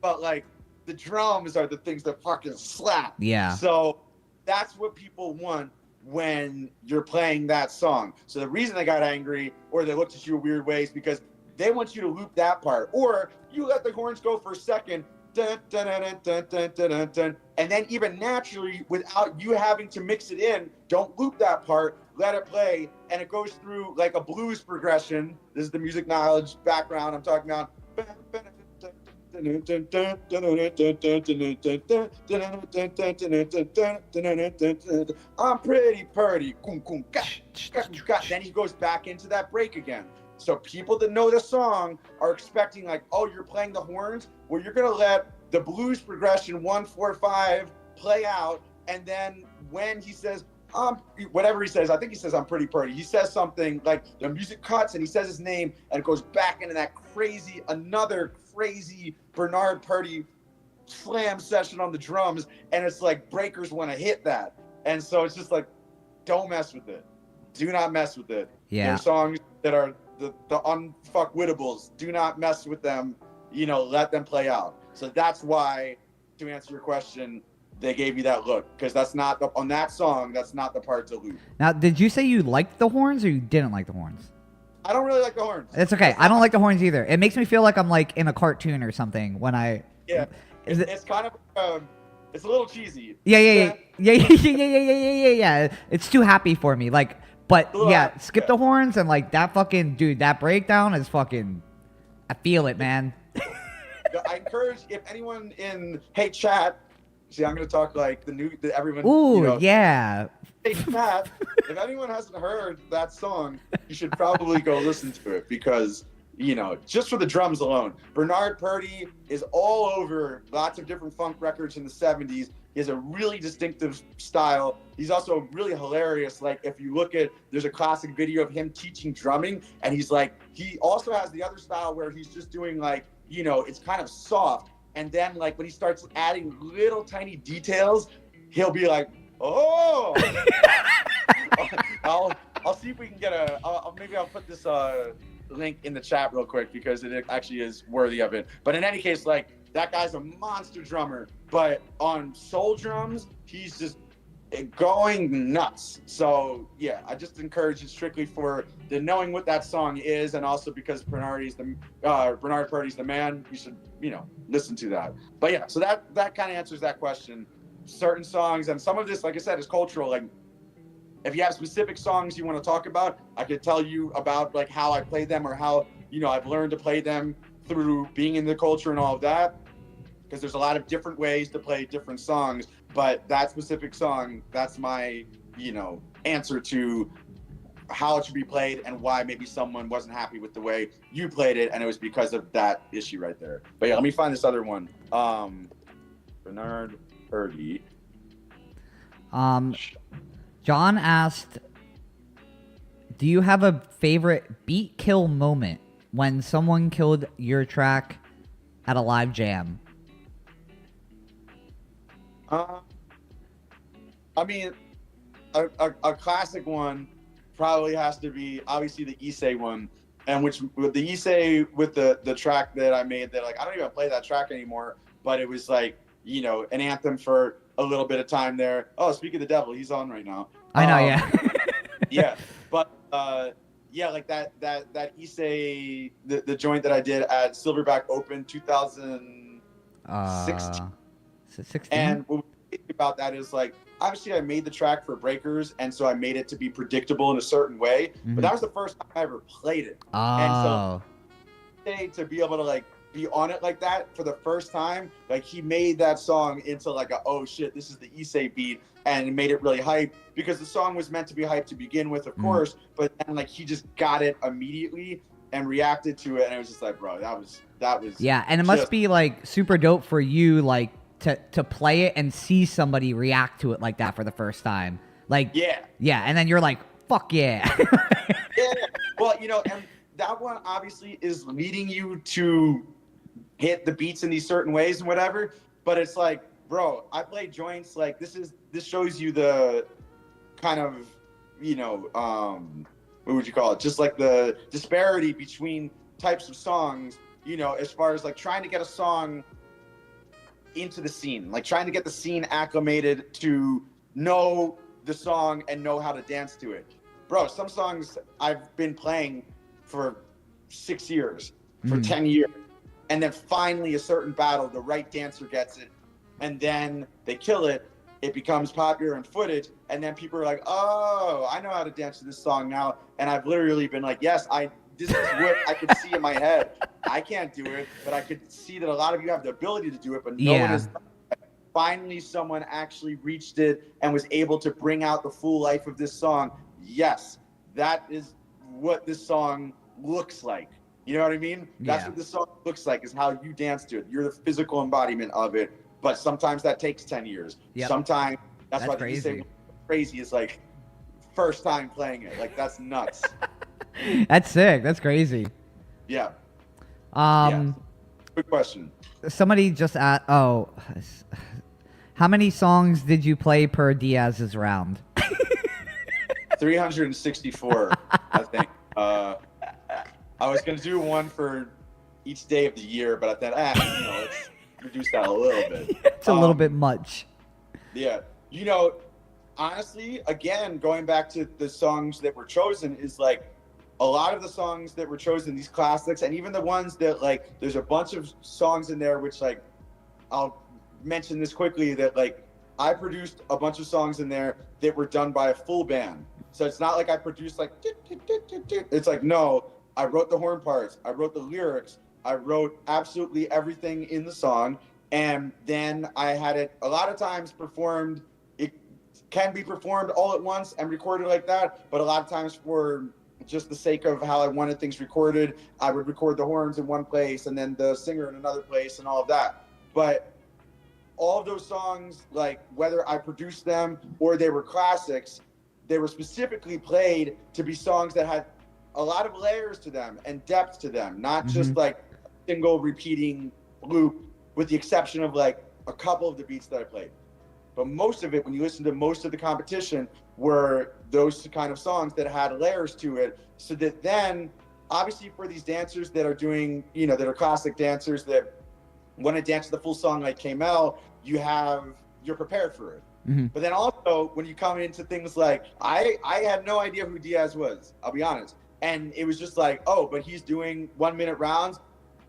but like the drums are the things that fucking slap. Yeah. So that's what people want when you're playing that song. So the reason they got angry or they looked at you in weird ways because they want you to loop that part, or you let the horns go for a second. Dun, dun, dun, dun, dun, dun, dun, dun, dun, and then even naturally, without you having to mix it in, don't loop that part. Let it play, and it goes through like a blues progression. This is the music knowledge background I'm talking about. I'm pretty purdy. Then he goes back into that break again. So people that know the song are expecting like, oh, you're playing the horns. Well, you're gonna let the blues progression 1, 4, 5 play out, and then when he says whatever he says, I think he says I'm pretty purdy. He says something like the music cuts and he says his name and it goes back into that another crazy Bernard Purdy slam session on the drums, and it's like breakers want to hit that, and so it's just like, don't mess with it. Do not mess with it. Yeah. There are songs that are the unfuckwittables. Do not mess with them. Let them play out. So that's why, to answer your question, they gave you that look, because that's not on that song. That's not the part to loop. Now, did you say you liked the horns or you didn't like the horns? I don't really like the horns. It's okay. I don't like the horns either. It makes me feel like I'm like in a cartoon or something when I. Yeah. Is it's kind of it's a little cheesy. Yeah. It's too happy for me. Like, but yeah, skip the horns and like that fucking dude. That breakdown is fucking. I feel it, man. I encourage if anyone in chat. See, I'm gonna talk like everyone. Ooh, yeah. Hey Matt, if anyone hasn't heard that song, you should probably go listen to it because, just for the drums alone, Bernard Purdy is all over lots of different funk records in the 70s. He has a really distinctive style. He's also really hilarious. Like, if you look at, there's a classic video of him teaching drumming, and he also has the other style where he's just doing like, it's kind of soft. And then like when he starts adding little tiny details, he'll be like, oh, I'll see if we can get maybe I'll put this link in the chat real quick because it actually is worthy of it. But in any case, like, that guy's a monster drummer, but on soul drums, he's just going nuts. So yeah, I just encourage it strictly for the knowing what that song is, and also because Bernard Purdy's the man. You should listen to that. But yeah, so that kind of answers that question. Certain songs, and some of this, like I said, is cultural. Like, if you have specific songs you want to talk about, I could tell you about like how I play them or how I've learned to play them through being in the culture and all of that. Because there's a lot of different ways to play different songs, but that specific song, that's my, answer to how it should be played and why maybe someone wasn't happy with the way you played it, and it was because of that issue right there. But yeah, let me find this other one. Bernard Purdy. John asked, do you have a favorite beat kill moment when someone killed your track at a live jam? I mean, a classic one probably has to be obviously the Issei one, and which with the Issei with the track that I made that, like, I don't even play that track anymore, but it was like, an anthem for a little bit of time there. Oh, speak of the devil, he's on right now. I know, yeah. Yeah, but yeah, like that Issei, the joint that I did at Silverback Open 2016. 16? And what we think about that is, like, obviously I made the track for breakers, and so I made it to be predictable in a certain way. Mm-hmm. But that was the first time I ever played it. Oh. And so to be able to like be on it like that for the first time, like, he made that song into like oh shit, this is the Issei beat, and it made it really hype because the song was meant to be hype to begin with, of course, but then like he just got it immediately and reacted to it, and it was just like, bro, that was yeah, and it must be like super dope for you, like, to play it and see somebody react to it like that for the first time. Like, yeah, and then you're like, fuck yeah. Yeah, well, and that one obviously is leading you to hit the beats in these certain ways and whatever, but it's like, bro, I play joints, like, this shows you the kind of, what would you call it? Just like the disparity between types of songs, you know, as far as like trying to get a song into the scene, like trying to get the scene acclimated to know the song and know how to dance to it. Bro, some songs I've been playing for 6 years, for 10 years, and then finally a certain battle, the right dancer gets it, and then they kill it, it becomes popular in footage, and then people are like, oh, I know how to dance to this song now, and I've literally been like, yes, this is what I could see in my head. I can't do it, but I could see that a lot of you have the ability to do it, but no one has. Finally, someone actually reached it and was able to bring out the full life of this song. Yes, that is what this song looks like. You know what I mean? That's what this song looks like, is how you dance to it. You're the physical embodiment of it, but sometimes that takes 10 years. Sometimes that's why crazy. Say crazy is like first time playing it. Like, that's nuts. That's sick. That's crazy. Yeah. Good question. Somebody just asked, how many songs did you play per Diaz's round? 364, I think. I was going to do one for each day of the year, but I thought, let's reduce that a little bit. It's a little bit much. Yeah. You know, honestly, again, going back to the songs that were chosen, is like a lot of the songs that were chosen, these classics, and even the ones that, like, there's a bunch of songs in there which, like, I'll mention this quickly, that, like, I produced a bunch of songs in there that were done by a full band. So it's not like I produced like, it's like, no, I wrote the horn parts, I wrote the lyrics, I wrote absolutely everything in the song, and then I had it a lot of times performed. It can be performed all at once and recorded like that, but a lot of times, for just the sake of how I wanted things recorded, I would record the horns in one place and then the singer in another place and all of that. But all of those songs, like, whether I produced them or they were classics, they were specifically played to be songs that had a lot of layers to them and depth to them, not just like a single repeating loop, with the exception of like a couple of the beats that I played. But most of it, when you listen to most of the competition, were those kind of songs that had layers to it, so that then, obviously, for these dancers that are doing, you know, that are classic dancers that want to dance the full song like KML, you're prepared for it. But then also, when you come into things like, I had no idea who Diaz was, I'll be honest. And it was just like, oh, but he's doing 1 minute rounds.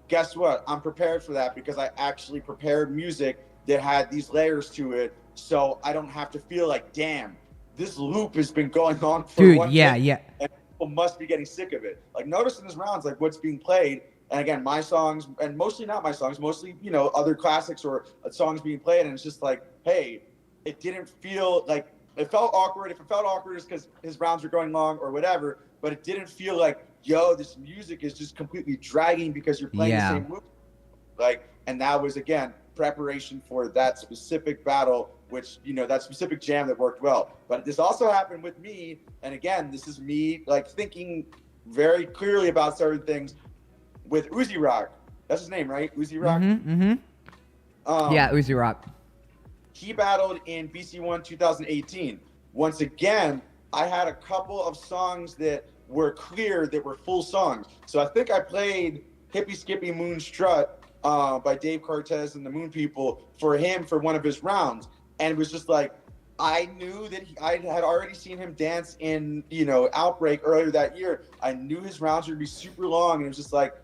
Guess what? I'm prepared for that, because I actually prepared music that had these layers to it. So I don't have to feel like, damn, this loop has been going on for 1 minute, and people must be getting sick of it. Like, notice in this rounds, like, what's being played. And again, my songs, and mostly not my songs, mostly, you know, other classics or songs being played. And it's just like, hey, it didn't feel like, it felt awkward. If it felt awkward, it's because his rounds were going long or whatever. But it didn't feel like, yo, this music is just completely dragging because you're playing the same loop. Like, and that was, again, preparation for that specific battle, which, you know, that specific jam that worked well. But this also happened with me. And again, this is me, like, thinking very clearly about certain things with Uzi Rock. That's his name, right? Uzi Rock? Yeah, Uzi Rock. He battled in BC1 2018. Once again, I had a couple of songs that were clear, that were full songs. So I think I played Hippie Skippy Moon Strut by Dave Cortez and the Moon People for him for one of his rounds. And it was just like, I knew that I had already seen him dance in, you know, Outbreak earlier that year. I knew his rounds would be super long, and it was just like,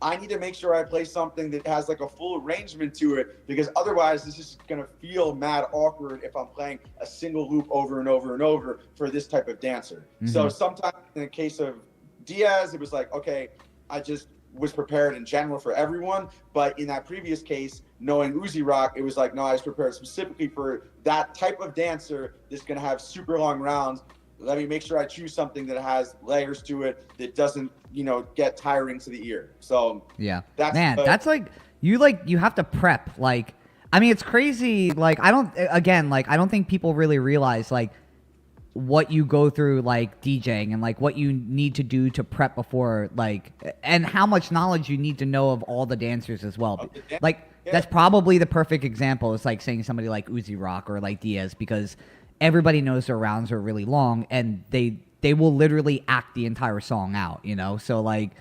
I need to make sure I play something that has like a full arrangement to it, because otherwise this is going to feel mad awkward if I'm playing a single loop over and over and over for this type of dancer. So sometimes in the case of Diaz, it was like, okay, I just was prepared in general for everyone. But in that previous case, knowing Uzi Rock, it was like, no, I was prepared specifically for that type of dancer that's going to have super long rounds. Let me make sure I choose something that has layers to it, that doesn't, you know, get tiring to the ear. So yeah, that's like you have to prep. Like, I mean, it's crazy. Like, I don't think people really realize like what you go through, like DJing, and like what you need to do to prep before, like, and how much knowledge you need to know of all the dancers as well. That's probably the perfect example. It's like saying somebody like Uzi Rock or like Diaz, because everybody knows their rounds are really long, and they they will literally act the entire song out, you know? So like,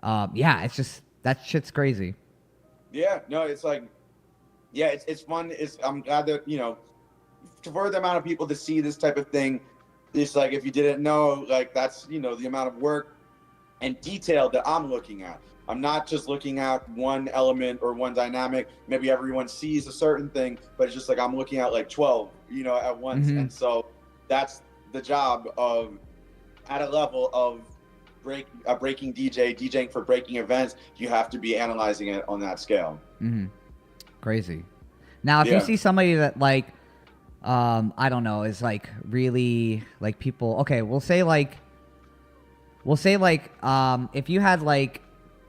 yeah, it's just, that shit's crazy. Yeah, no, it's like, yeah, it's fun. I'm glad that, you know, for the amount of people to see this type of thing, it's like, if you didn't know, like, that's, you know, the amount of work and detail that I'm looking at. I'm not just looking at one element or one dynamic. Maybe everyone sees a certain thing, but it's just like I'm looking at like 12, you know, at once. Mm-hmm. And so that's the job of, at a level of breaking DJing for breaking events, you have to be analyzing it on that scale. Mm-hmm. Crazy. Now, if you see somebody that like, I don't know, is like really like people. Okay, we'll say like, if you had like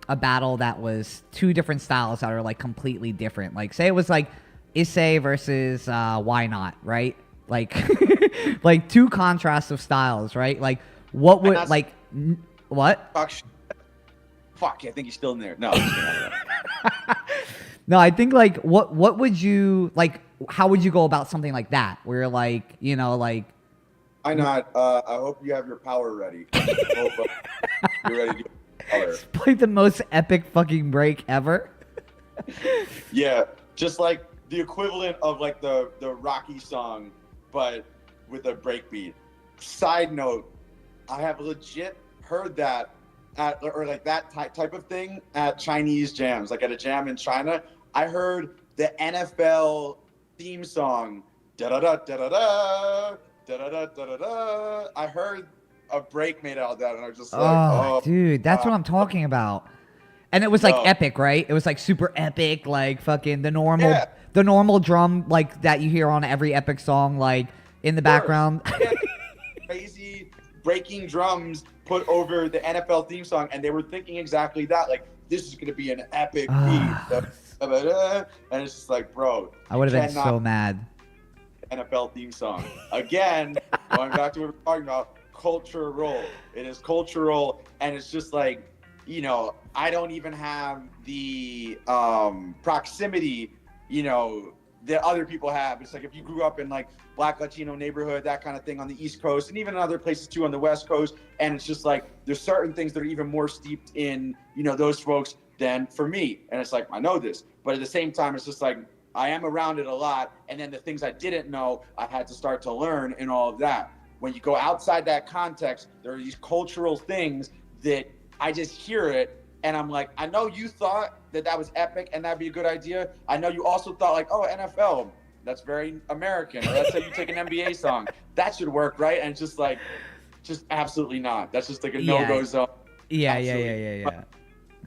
a battle that was two different styles that are like completely different. Like say it was like Issei versus Why Not, right? Like like two contrasts of styles, right? Like what would like what? Fuck, I think he's still in there. No. No, I think like what would you like, how would you go about something like that? Where like, you know, like Why not? I hope you have your power ready. I hope you're ready to get power. It's like the most epic fucking break ever. Yeah, just like the equivalent of like the Rocky song, but with a breakbeat. Side note, I have legit heard that or like that type of thing at Chinese jams, like at a jam in China. I heard the NFL theme song, da da da da da da da da da da. I heard a break made out of that, and I was just like, oh, dude, that's what I'm talking about. And it was like epic, right? It was like super epic, like fucking the normal drum like that you hear on every epic song, like in the background. Yeah. Crazy breaking drums put over the NFL theme song, and they were thinking exactly that. Like, this is gonna be an epic beat, and it's just like, bro, I would have been so mad. NFL theme song again. Going back to what we're talking about, cultural. It is cultural, and it's just like, you know, I don't even have the proximity, you know, that other people have. It's like if you grew up in like Black Latino neighborhood, that kind of thing on the East Coast, and even in other places too on the West Coast, and it's just like there's certain things that are even more steeped in, you know, those folks than for me. And it's like, I know this, but at the same time, it's just like I am around it a lot, and then the things I didn't know, I had to start to learn and all of that. When you go outside that context, there are these cultural things that I just hear it, and I'm like, I know you thought that was epic and that'd be a good idea. I know you also thought like, oh, NFL, that's very American. Or let's say you take an NBA song, that should work, right? And it's just like, just absolutely not. That's just like a no-go zone. Yeah.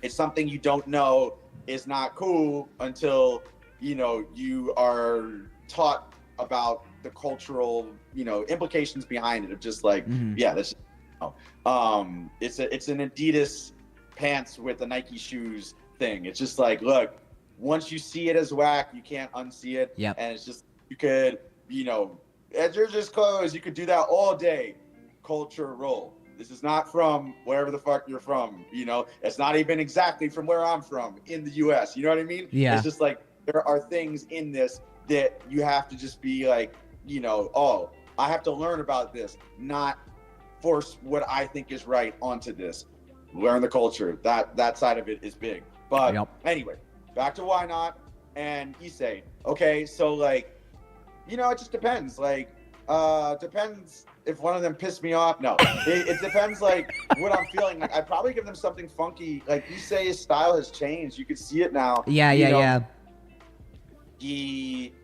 It's something you don't know is not cool until, you know, you are taught about the cultural, you know, implications behind it of just like, yeah, that's, it's an Adidas pants with the Nike shoes thing. It's just like, look, once you see it as whack, you can't unsee it. Yep. And it's just, you could, you know, as you're just clothes, you could do that all day. Cultural. This is not from wherever the fuck you're from, you know. It's not even exactly from where I'm from in the US. You know what I mean? Yeah. It's just like there are things in this that you have to just be like, you know, oh, I have to learn about this, not force what I think is right onto this. Learn the culture. That side of it is big. But anyway, back to Why Not and Issei. Okay, so like, you know, it just depends. Like, depends if one of them pissed me off. No, it depends like what I'm feeling. Like, I'd probably give them something funky. Like Issei's style has changed. You could see it now. Yeah. He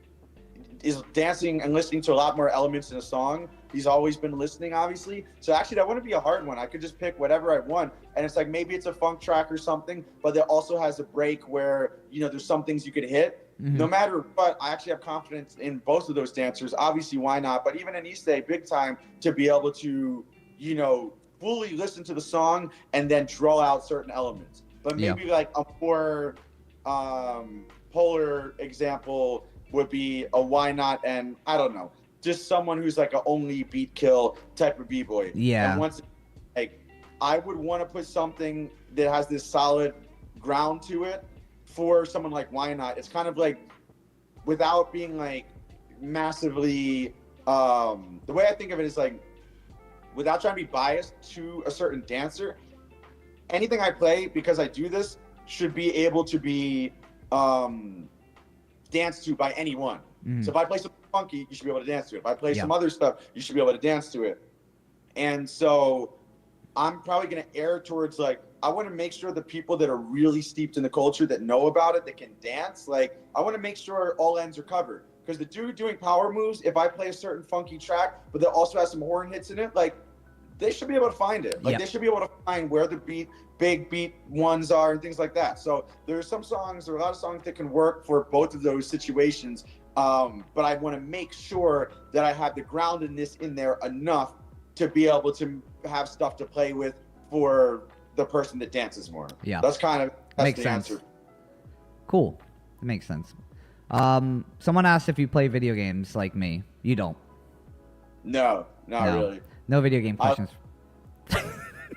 is dancing and listening to a lot more elements in a song. He's always been listening, obviously. So actually, that wouldn't be a hard one. I could just pick whatever I want. And it's like, maybe it's a funk track or something, but it also has a break where, you know, there's some things you could hit. No matter what, I actually have confidence in both of those dancers. Obviously, Why Not? But even in Issei, big time, to be able to, you know, fully listen to the song and then draw out certain elements. But maybe like a more polar example would be a Why Not, and I don't know, just someone who's like a only beat kill type of b-boy. Yeah. And once, like, I would want to put something that has this solid ground to it for someone like Why Not. It's kind of like, without being like massively, the way I think of it is like, without trying to be biased to a certain dancer, anything I play, because I do this, should be able to be danced to by anyone. So if I play something funky, you should be able to dance to it. If I play some other stuff, you should be able to dance to it. And so I'm probably going to err towards like, I want to make sure the people that are really steeped in the culture, that know about it, that can dance, like I want to make sure all ends are covered. Because the dude doing power moves, if I play a certain funky track, but that also has some horn hits in it, like they should be able to find it. Like they should be able to find where the big beat ones are and things like that. So there are some songs, there are a lot of songs that can work for both of those situations. But I want to make sure that I have the groundedness in there enough to be able to have stuff to play with for the person that dances more. Yeah. That's makes the sense. answer. Cool. It makes sense. Someone asked if you play video games like me. You don't. No, not really. No video game questions.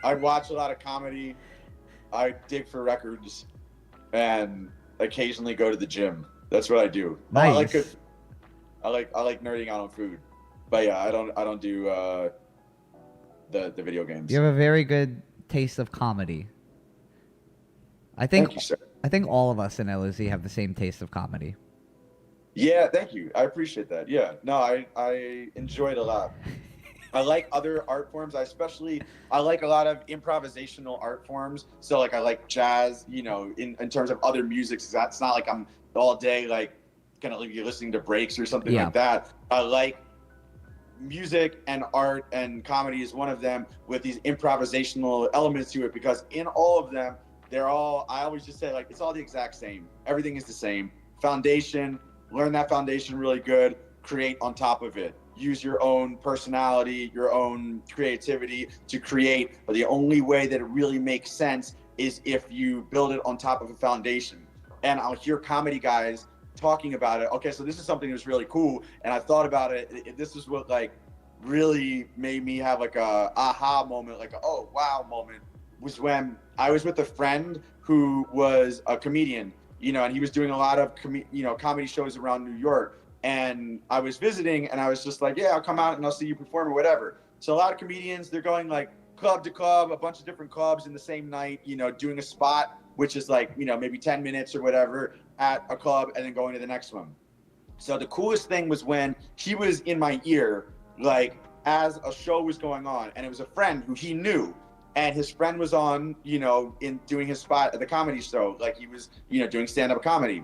I watch a lot of comedy. I dig for records and occasionally go to the gym. That's what I do. Nice. I like nerding out on food. But yeah, I don't do the video games. You have a very good taste of comedy. Thank you, sir. I think all of us in LOZ have the same taste of comedy. Yeah, thank you. I appreciate that. Yeah. No, I enjoy it a lot. I like other art forms. I like a lot of improvisational art forms. So like I like jazz, you know, in terms of other music. That's not like I'm all day like gonna leave you listening to breaks or something like that. I like music and art, and comedy is one of them, with these improvisational elements to it, because in all of them, I always just say like, it's all the exact same. Everything is the same. Foundation, learn that foundation really good, create on top of it. Use your own personality, your own creativity to create. But the only way that it really makes sense is if you build it on top of a foundation. And I'll hear comedy guys talking about it. Okay, so this is something that's really cool. And I thought about it. This is what like really made me have like a aha moment, like a oh wow moment, was when I was with a friend who was a comedian, you know, and he was doing a lot of comedy shows around New York. And I was visiting, and I was just like, yeah, I'll come out and I'll see you perform or whatever. So a lot of comedians, they're going like club to club, a bunch of different clubs in the same night, you know, doing a spot, which is like, you know, maybe 10 minutes or whatever at a club, and then going to the next one. So the coolest thing was when he was in my ear, like as a show was going on, and it was a friend who he knew, and his friend was on, you know, in doing his spot at the comedy show, like he was, you know, doing stand-up comedy.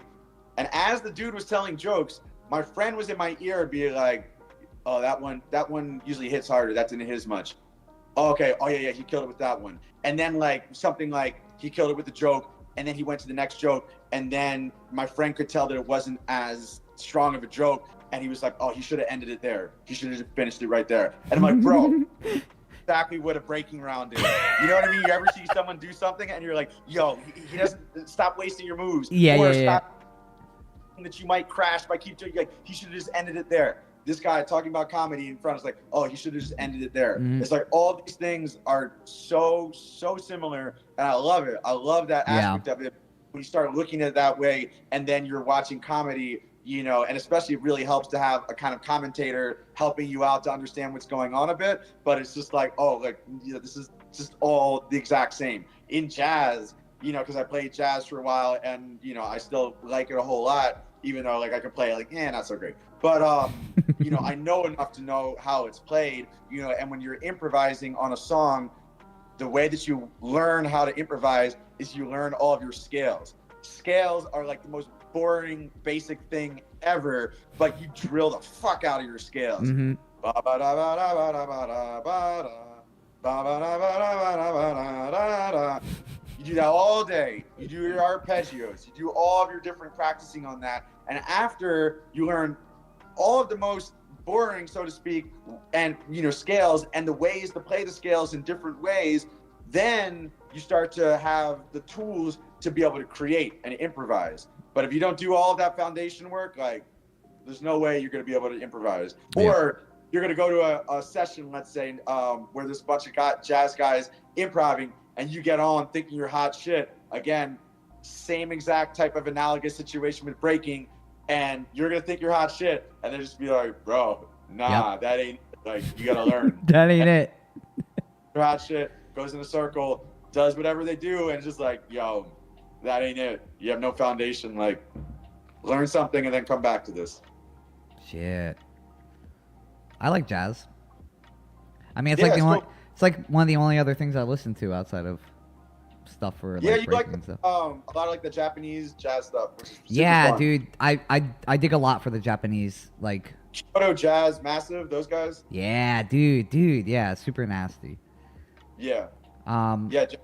And as the dude was telling jokes, my friend was in my ear being like, oh, that one usually hits harder. That didn't hit as much. Oh, okay. Oh, yeah, he killed it with that one. And then like something like he killed it with the joke, and then he went to the next joke, and then my friend could tell that it wasn't as strong of a joke, and he was like, oh, he should have ended it there. He should have just finished it right there. And I'm like, bro, exactly what a breaking round is. You know what I mean? You ever see someone do something and you're like, yo, he doesn't stop wasting your moves. Yeah. That you might crash by keep doing, like he should have just ended it there. This guy talking about comedy in front is like, oh, he should have just ended it there. It's like all these things are so similar, and I love it. I love that aspect of it when you start looking at it that way, and then you're watching comedy, you know, and especially it really helps to have a kind of commentator helping you out to understand what's going on a bit. But it's just like, oh, like, you know, this is just all the exact same. In jazz, you know, because I played jazz for a while, and you know, I still like it a whole lot, even though like I could play like, not so great. But you know, I know enough to know how it's played, you know, and when you're improvising on a song, the way that you learn how to improvise is you learn all of your scales. Scales are like the most boring, basic thing ever, but you drill the fuck out of your scales. You do that all day. You do your arpeggios. You do all of your different practicing on that. And after you learn all of the most boring, so to speak, and you know, scales and the ways to play the scales in different ways, then you start to have the tools to be able to create and improvise. But if you don't do all of that foundation work, like there's no way you're going to be able to improvise. Or you're going to go to a session, let's say, where there's a bunch of jazz guys improvising, and you get on thinking you're hot shit. Again, same exact type of analogous situation with breaking, and you're going to think you're hot shit, and then just be like, bro, nah, that ain't, like, you got to learn. That ain't it. hot shit, goes in a circle, does whatever they do, and it's just like, yo, that ain't it. You have no foundation. Like, learn something and then come back to this. Shit. I like jazz. I mean, it's Yeah, like the it's only, cool. it's like one of the only other things I listen to outside of stuff for Yeah, like you like breaking and stuff. a lot of like the Japanese jazz stuff, which is super Yeah, fun. dude. I dig a lot for the Japanese, like. Kyoto Jazz, Massive, those guys. Yeah, dude. Yeah, super nasty. Yeah, Um, yeah, jazz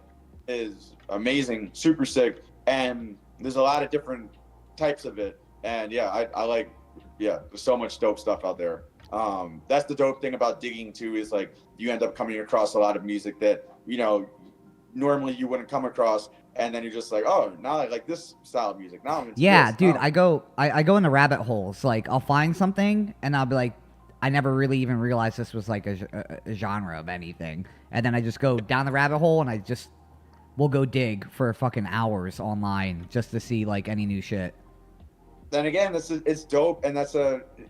is amazing, super sick, and there's a lot of different types of it. And yeah, I like, yeah, there's so much dope stuff out there. That's the dope thing about digging too, is like you end up coming across a lot of music that, you know, normally you wouldn't come across, and then you're just like, oh, now I like this style of music. Now I'm into yeah, this. dude. I go into rabbit holes. Like, I'll find something and I'll be like, I never really even realized this was like a genre of anything. And then I just go down the rabbit hole and I just will go dig for fucking hours online just to see like any new shit. Then again, it's dope, and that's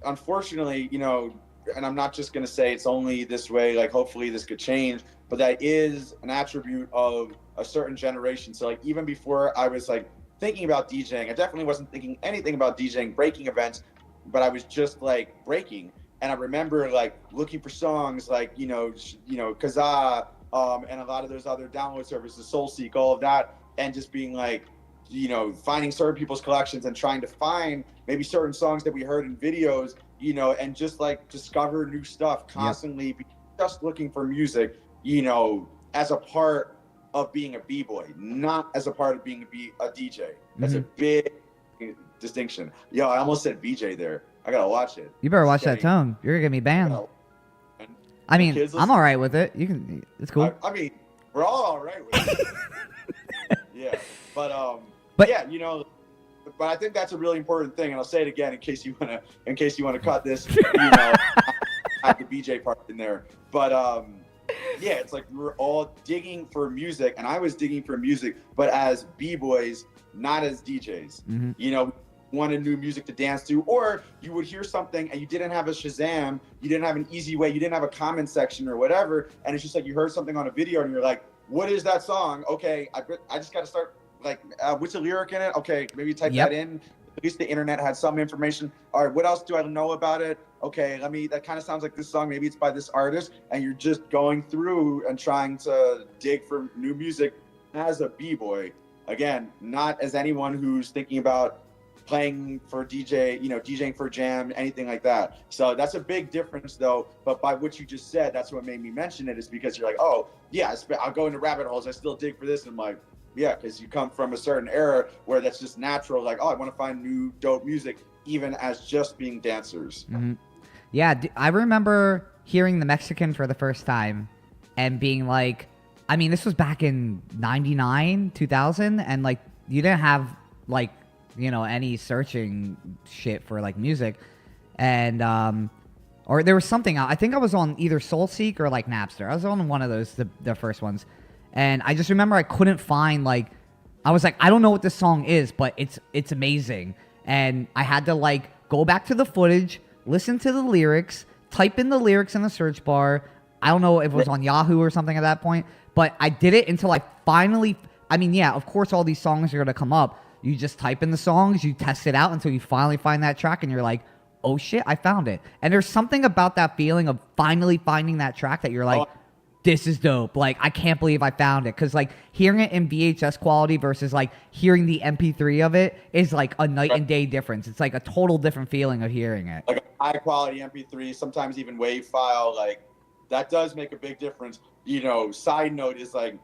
unfortunately, you know, and I'm not just gonna say it's only this way. Like, hopefully, this could change, but that is an attribute of a certain generation. So, like, even before I was like thinking about DJing, I definitely wasn't thinking anything about DJing breaking events, but I was just like breaking. And I remember like looking for songs like Kazaa, and a lot of those other download services, SoulSeek, all of that, and just being like, you know, finding certain people's collections and trying to find maybe certain songs that we heard in videos, you know, and just like discover new stuff constantly. Yep. Just looking for music, you know, as a part of being a b-boy, not as a part of being a DJ. That's a big distinction. Yo, I almost said BJ there. I gotta watch it. You better watch that tone. You're gonna get me banned. I mean, I'm all right with it. You can. It's cool. I mean, we're all right with it. Yeah, but yeah, you know, but I think that's a really important thing, and I'll say it again in case you wanna cut this. You know, have the BJ part in there, but yeah, it's like we were all digging for music, and I was digging for music, but as b-boys, not as DJs. You know, wanted new music to dance to, or you would hear something and you didn't have a Shazam, you didn't have an easy way, you didn't have a comment section or whatever, and it's just like you heard something on a video and you're like, what is that song? Okay, I just got to start, like, what's the lyric in it? Okay, maybe type that in. At least the internet had some information. All right, what else do I know about it? Okay, that kind of sounds like this song, maybe it's by this artist, and you're just going through and trying to dig for new music as a b-boy. Again, not as anyone who's thinking about playing for DJ, you know, DJing for jam, anything like that. So that's a big difference though. But by what you just said, that's what made me mention it, is because you're like, oh yeah, I'll go into rabbit holes. I still dig for this. And I'm like, yeah, because you come from a certain era where that's just natural. Like, oh, I want to find new dope music, even as just being dancers. Yeah, I remember hearing the Mexican for the first time and being like, I mean, this was back in 99, 2000. And like, you didn't have like, you know, any searching shit for like music, and or there was something, I think I was on either SoulSeek or like Napster. I was on one of those, the first ones, and I just remember I couldn't find, like, I was like, I don't know what this song is, but it's amazing, and I had to like go back to the footage, listen to the lyrics, type in the lyrics in the search bar. I don't know if it was on Yahoo or something at that point, but I did it until I finally, I mean, yeah, of course all these songs are gonna come up. You just type in the songs, you test it out until you finally find that track, and you're like, oh shit, I found it. And there's something about that feeling of finally finding that track that you're like, this is dope. Like, I can't believe I found it. Because like hearing it in VHS quality versus like hearing the MP3 of it is like a night and day difference. It's like a total different feeling of hearing it. Like a high quality MP3, sometimes even WAV file, like that does make a big difference. You know, side note is like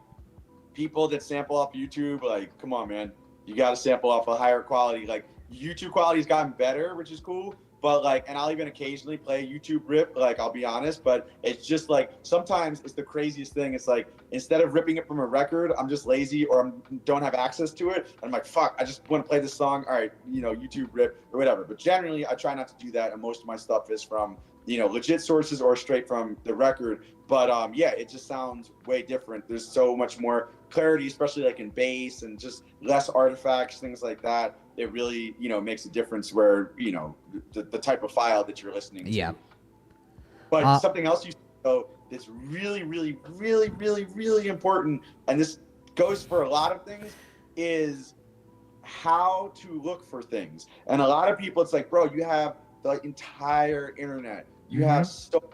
people that sample off YouTube, like, come on, man. You got to sample off a higher quality. Like, YouTube quality's gotten better, which is cool. But like, and I'll even occasionally play a YouTube rip, like, I'll be honest, but it's just like, sometimes it's the craziest thing. It's like, instead of ripping it from a record, I'm just lazy or don't have access to it. And I'm like, fuck, I just want to play this song. All right, you know, YouTube rip or whatever. But generally, I try not to do that. And most of my stuff is from, you know, legit sources or straight from the record. But yeah, it just sounds way different. There's so much more clarity, especially like in bass and just less artifacts, things like that. It really, you know, makes a difference where, you know, the type of file that you're listening to. Yeah. But something else you said, though, that's really, really, really, really, really important, and this goes for a lot of things, is how to look for things. And a lot of people, it's like, bro, you have the entire internet. You have so many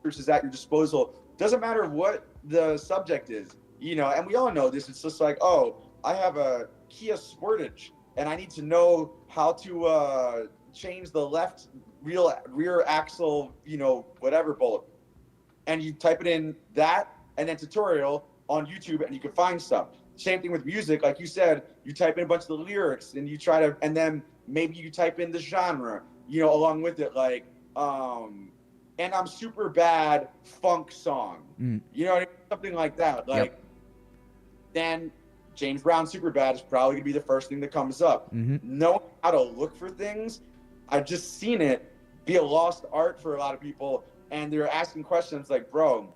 resources at your disposal. Doesn't matter what the subject is, you know, and we all know this. It's just like, oh, I have a Kia Sportage and I need to know how to change the left rear axle, you know, whatever bolt. And you type it in that and then tutorial on YouTube and you can find stuff. Same thing with music. Like you said, you type in a bunch of the lyrics and you try to, and then maybe you type in the genre, you know, along with it. Like, and I'm super bad funk song, you know, something like that. Like, then James Brown super bad is probably gonna be the first thing that comes up. Knowing how to look for things, I've just seen it be a lost art for a lot of people, and they're asking questions like, bro,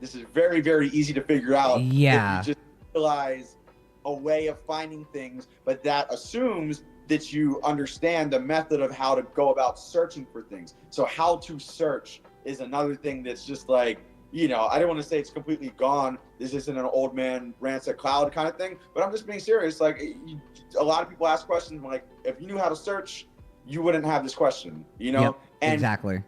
this is very, very easy to figure out. Yeah. If you just realize a way of finding things, but that assumes that you understand the method of how to go about searching for things. So how to search is another thing that's just like, you know, I don't want to say it's completely gone. This isn't an old man rants at cloud kind of thing, but I'm just being serious. Like, a lot of people ask questions like, if you knew how to search, you wouldn't have this question, you know? And exactly.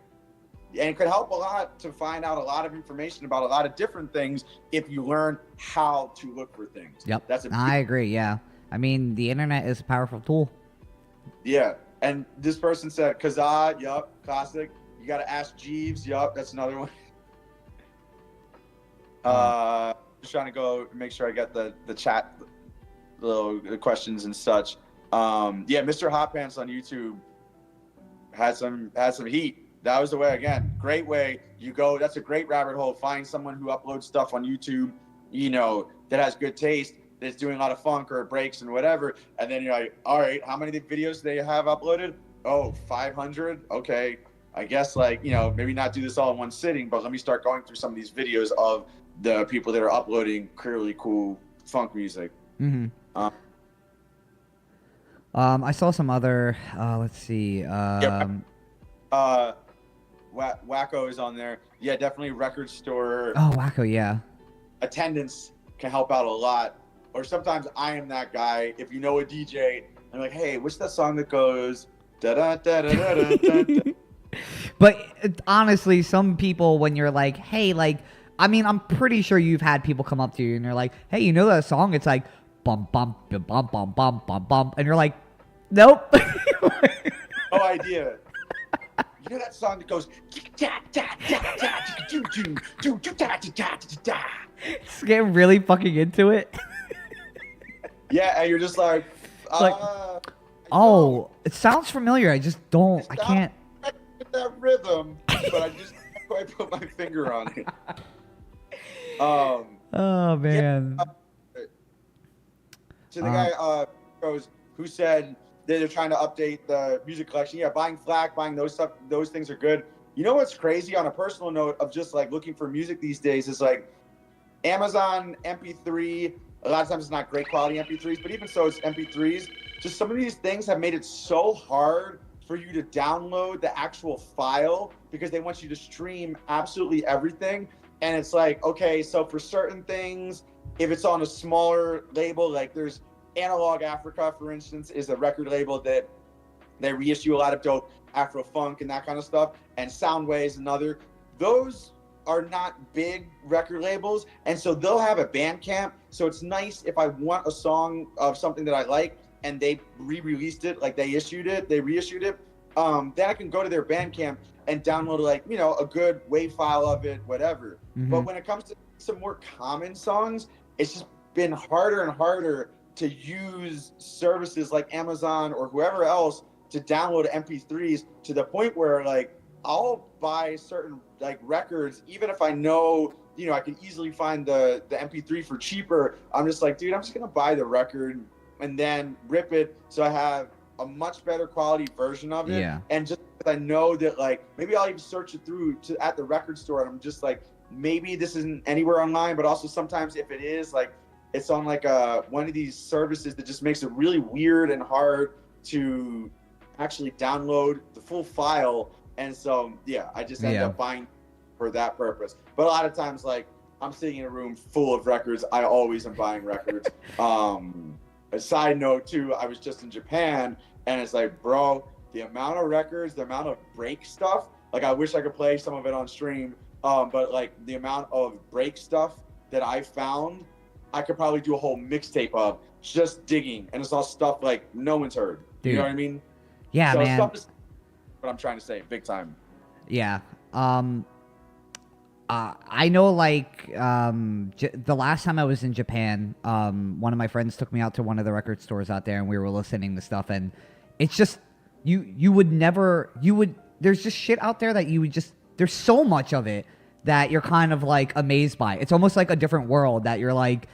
And it could help a lot to find out a lot of information about a lot of different things if you learn how to look for things. I agree. Yeah. I mean, the internet is a powerful tool. Yeah. And this person said, Kazaa, yup, classic. You got to ask Jeeves, yup, that's another one. Just trying to go make sure I get the chat, little questions and such. Yeah, Mr. Hot Pants on YouTube had some heat. That was the way, again, great way. You go, that's a great rabbit hole. Find someone who uploads stuff on YouTube, you know, that has good taste, that's doing a lot of funk or breaks and whatever. And then you're like, all right, how many videos do they have uploaded? Oh, 500? Okay. I guess, like, you know, maybe not do this all in one sitting, but let me start going through some of these videos of the people that are uploading clearly cool funk music. I saw some other, let's see. Wacko is on there. Yeah, definitely record store. Oh, Wacko, yeah. Attendance can help out a lot. Or sometimes I am that guy. If you know a DJ, I'm like, hey, what's that song that goes da da da da da da da? But honestly, some people, when you're like, hey, like, I mean, I'm pretty sure you've had people come up to you and they're like, hey, you know that song? It's like bum bum bum bum bum bum bum bum, and you're like, nope. No idea. You know that song that goes it's getting really fucking into it. Yeah, and you're just like oh, it sounds familiar. I just don't. I can't get that rhythm, but I just can't quite put my finger on it. Oh man. Yeah, to the guy who said they're trying to update the music collection. Yeah, buying FLAC, buying those stuff, those things are good. You know what's crazy on a personal note of just like looking for music these days is like Amazon MP3. A lot of times it's not great quality MP3s, but even so, it's MP3s. Just some of these things have made it so hard for you to download the actual file because they want you to stream absolutely everything. And it's like, okay, so for certain things, if it's on a smaller label, like there's Analog Africa, for instance, is a record label that they reissue a lot of dope Afro funk and that kind of stuff. And Soundway is another. Those are not big record labels, and so they'll have a Bandcamp. So it's nice if I want a song of something that I like and they re-released it, like they reissued it, then I can go to their Bandcamp and download like, you know, a good WAV file of it, whatever. But when it comes to some more common songs, it's just been harder and harder to use services like Amazon or whoever else to download MP3s, to the point where like I'll buy certain like records, even if I know, you know, I can easily find the MP3 for cheaper. I'm just like, dude, I'm just gonna buy the record and then rip it so I have a much better quality version of it. Yeah. And just because I know that like maybe I'll even search it through at the record store, and I'm just like, maybe this isn't anywhere online, but also sometimes if it is, like it's on like one of these services that just makes it really weird and hard to actually download the full file. And so, yeah, I just ended up buying for that purpose. But a lot of times, like, I'm sitting in a room full of records. I always am buying records. A side note too, I was just in Japan, and it's like, bro, the amount of records, the amount of break stuff, like I wish I could play some of it on stream, but like the amount of break stuff that I found, I could probably do a whole mixtape of just digging, and it's all stuff like no one's heard. Dude. You know what I mean? Yeah, so man. Stuff is what I'm trying to say, big time. Yeah. I know, like, the last time I was in Japan, one of my friends took me out to one of the record stores out there, and we were listening to stuff, and it's just, there's just shit out there that there's so much of it that you're kind of, like, amazed by. It's almost like a different world that you're like,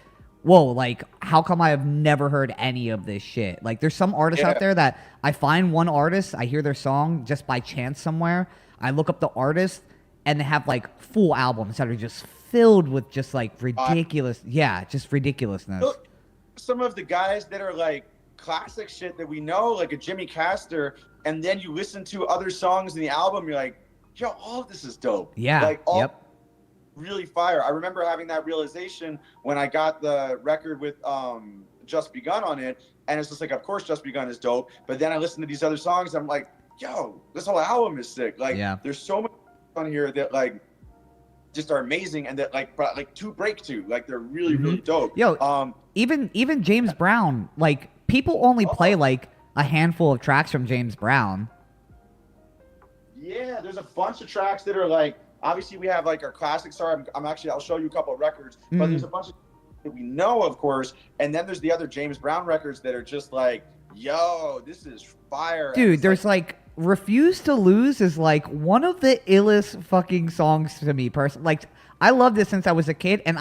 whoa, like, how come I have never heard any of this shit? Like, there's some artists out there that I find one artist, I hear their song just by chance somewhere, I look up the artist, and they have, like, full albums that are just filled with just, like, ridiculous, just ridiculousness. Some of the guys that are, like, classic shit that we know, like a Jimmy Castor, and then you listen to other songs in the album, you're like, yo, all of this is dope. Yeah, like, really fire. I remember having that realization when I got the record with Just Begun on it, and it's just like, of course Just Begun is dope, but then I listen to these other songs, I'm like, yo, this whole album is sick. Like, there's so much on here that, like, just are amazing, and that, like, to break to, like, they're really really dope. Yo, even James Brown, like, people only play like a handful of tracks from James Brown. Yeah, there's a bunch of tracks that are, like, obviously we have, like, our classics. I'll show you a couple of records, but there's a bunch of that we know, of course, and then there's the other James Brown records that are just like, yo, this is fire. Dude, there's like Refuse to Lose is like one of the illest fucking songs to me personally. Like, I love this since I was a kid, and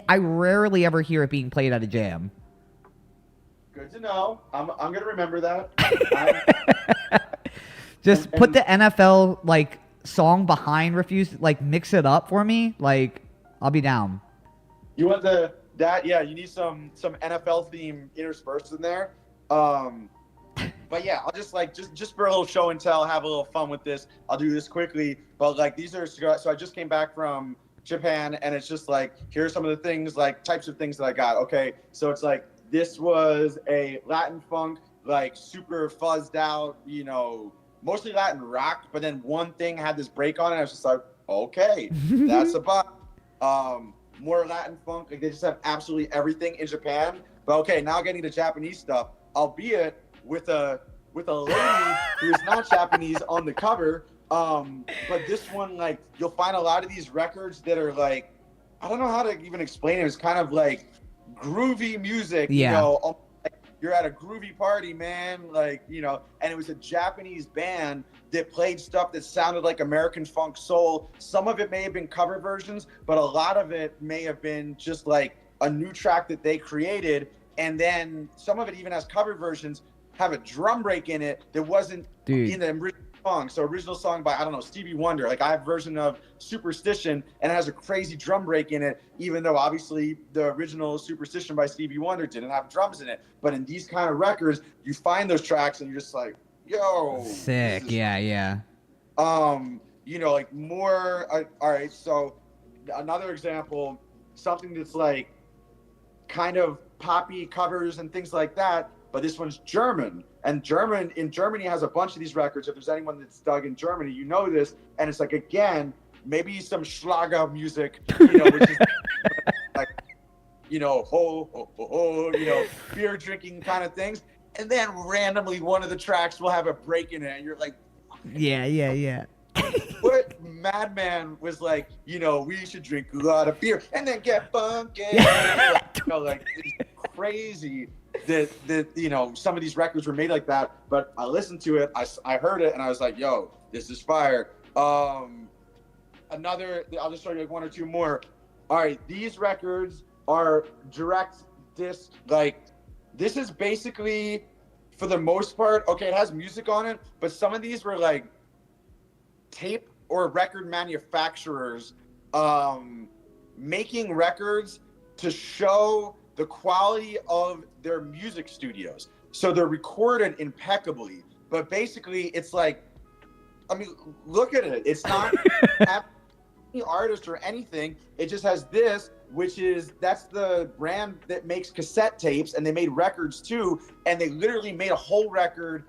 I rarely ever hear it being played at a jam. Good to know. I'm gonna remember that. Just put the NFL, like, song behind Refuse, like, mix it up for me. Like, I'll be down. You want yeah, you need some NFL theme interspersed in there. But yeah, I'll just, like, just for a little show and tell, have a little fun with this. I'll do this quickly, but, like, these are, so I just came back from Japan, and it's just like, here's some of the things, like, types of things that I got. Okay, so it's like, this was a Latin funk, like, super fuzzed out, you know, mostly Latin rock, but then one thing had this break on it. I was just like, okay, that's about more Latin funk. Like, they just have absolutely everything in Japan. But okay, now getting to Japanese stuff, albeit with a lady who is not Japanese on the cover. But this one, like, you'll find a lot of these records that are, like, I don't know how to even explain it. It's kind of like groovy music, you know, like you're at a groovy party, man, like, you know, and it was a Japanese band that played stuff that sounded like American funk soul. Some of it may have been cover versions, but a lot of it may have been just like a new track that they created, and then some of it even has cover versions, have a drum break in it that wasn't in the original song. So original song by, I don't know, Stevie Wonder. Like, I have a version of Superstition, and it has a crazy drum break in it, even though obviously the original Superstition by Stevie Wonder didn't have drums in it. But in these kind of records, you find those tracks and you're just like, yo, sick. Yeah. You know, like, more, all right, so another example, something that's like kind of poppy covers and things like that, but this one's German. And Germany has a bunch of these records. If there's anyone that's dug in Germany, you know this. And it's like, again, maybe some Schlager music, you know, which is like, you know, ho, ho, ho, ho, you know, beer drinking kind of things. And then randomly one of the tracks will have a break in it. And you're like, yeah. What Madman was like, you know, we should drink a lot of beer and then get funky. You know, like, it's crazy that you know, some of these records were made like that. But I listened to it, I heard it, and I was like, yo, this is fire. Another, I'll just show you like one or two more. All right, these records are direct disc. Like, this is basically, for the most part, okay, it has music on it, but some of these were like tape or record manufacturers making records to show the quality of their music studios. So they're recorded impeccably, but basically it's like, I mean, look at it. It's not any artist or anything. It just has this, that's the brand that makes cassette tapes, and they made records too, and they literally made a whole record,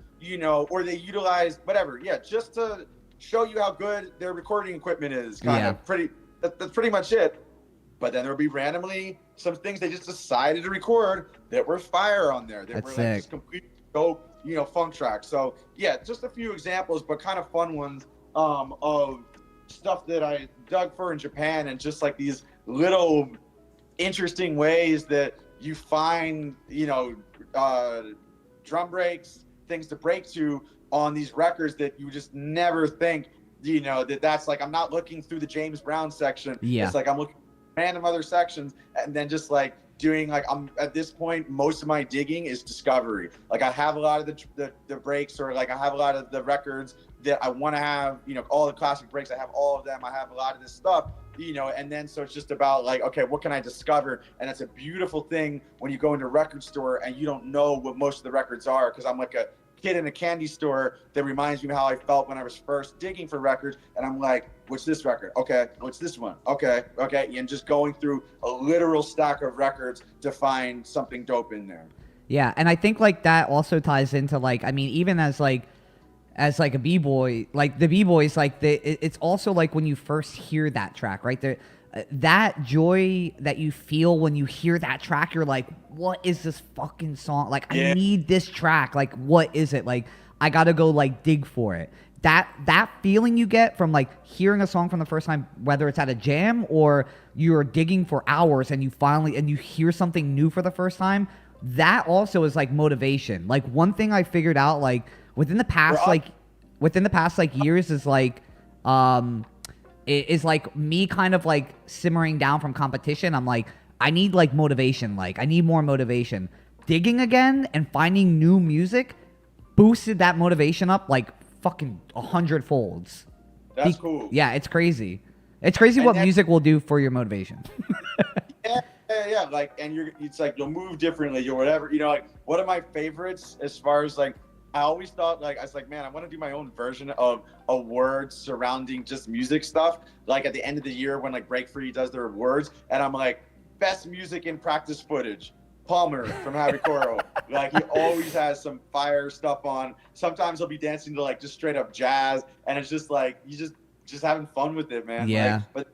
or they utilized whatever, just to show you how good their recording equipment is. That's pretty much it. But then there would be randomly some things they just decided to record that were fire on there. That were like just complete dope, funk tracks. So yeah, just a few examples, but kind of fun ones of stuff that I dug for in Japan, and just like these little interesting ways that you find, drum breaks, things to break to on these records that you just never think, that's like, I'm not looking through the James Brown section. Yeah. It's like I'm looking at random other sections, and then just like doing, like, I'm at this point, most of my digging is discovery. Like I have a lot of the breaks, or like I have a lot of the records that I want to have, all the classic breaks. I have all of them. I have a lot of this stuff, and then so it's just about like, okay, what can I discover? And it's a beautiful thing when you go into a record store and you don't know what most of the records are, because I'm like a kid in a candy store that reminds me of how I felt when I was first digging for records. And I'm like, what's this record? Okay. What's this one? Okay. And just going through a literal stack of records to find something dope in there. Yeah. And I think like that also ties into like, I mean, even as like a b-boy, like the b-boys, like it's also like when you first hear that track, right? That joy that you feel when you hear that track, you're like, what is this fucking song? Like, I need this track. Like, what is it? Like, I gotta go like dig for it. That feeling you get from like hearing a song from the first time, whether it's at a jam or you're digging for hours and you hear something new for the first time, that also is like motivation. Like one thing I figured out, like within the past years is like, it is like me kind of like simmering down from competition. I'm like, I need like motivation. Like I need more motivation. Digging again and finding new music boosted that motivation up like fucking 100 folds. That's cool. Yeah, it's crazy. It's crazy what music will do for your motivation. Yeah. Like, and it's like you'll move differently or whatever. Like one of my favorites as far as like, I always thought, like, I was like, man, I want to do my own version of awards surrounding just music stuff. Like at the end of the year when like Break Free does their awards, and I'm like, best music in practice footage, Palmer from Happy Coral. Like he always has some fire stuff on. Sometimes he'll be dancing to like just straight up jazz, and it's just like you just having fun with it, man. Yeah. Like, but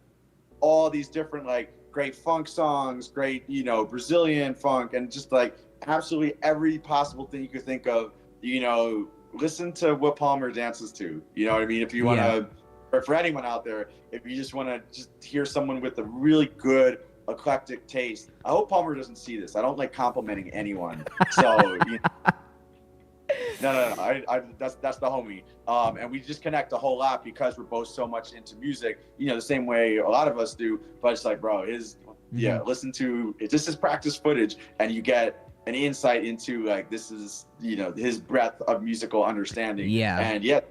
all these different like great funk songs, great Brazilian funk, and just like absolutely every possible thing you could think of. Listen to what Palmer dances to. You know what I mean? If you want to, or for anyone out there, if you just want to just hear someone with a really good eclectic taste. I hope Palmer doesn't see this. I don't like complimenting anyone. So no. That's the homie. And we just connect a whole lot because we're both so much into music. The same way a lot of us do. But it's like, bro, listen to it. This is practice footage, and you get an insight into like this is his breadth of musical understanding. And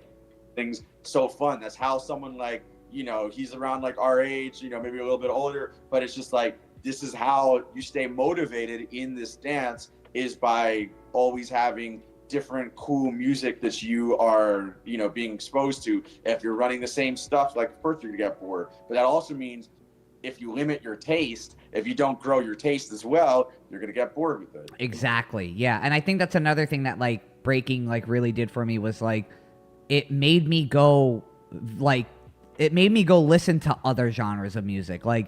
things so fun. That's how someone like he's around like our age, maybe a little bit older, but it's just like this is how you stay motivated in this dance, is by always having different cool music that you are being exposed to. If you're running the same stuff, like first you're gonna get bored, but that also means if you limit your taste, if you don't grow your taste as well, you're going to get bored with it. Exactly. Yeah. And I think that's another thing that like breaking like really did for me was like, it made me go listen to other genres of music. Like,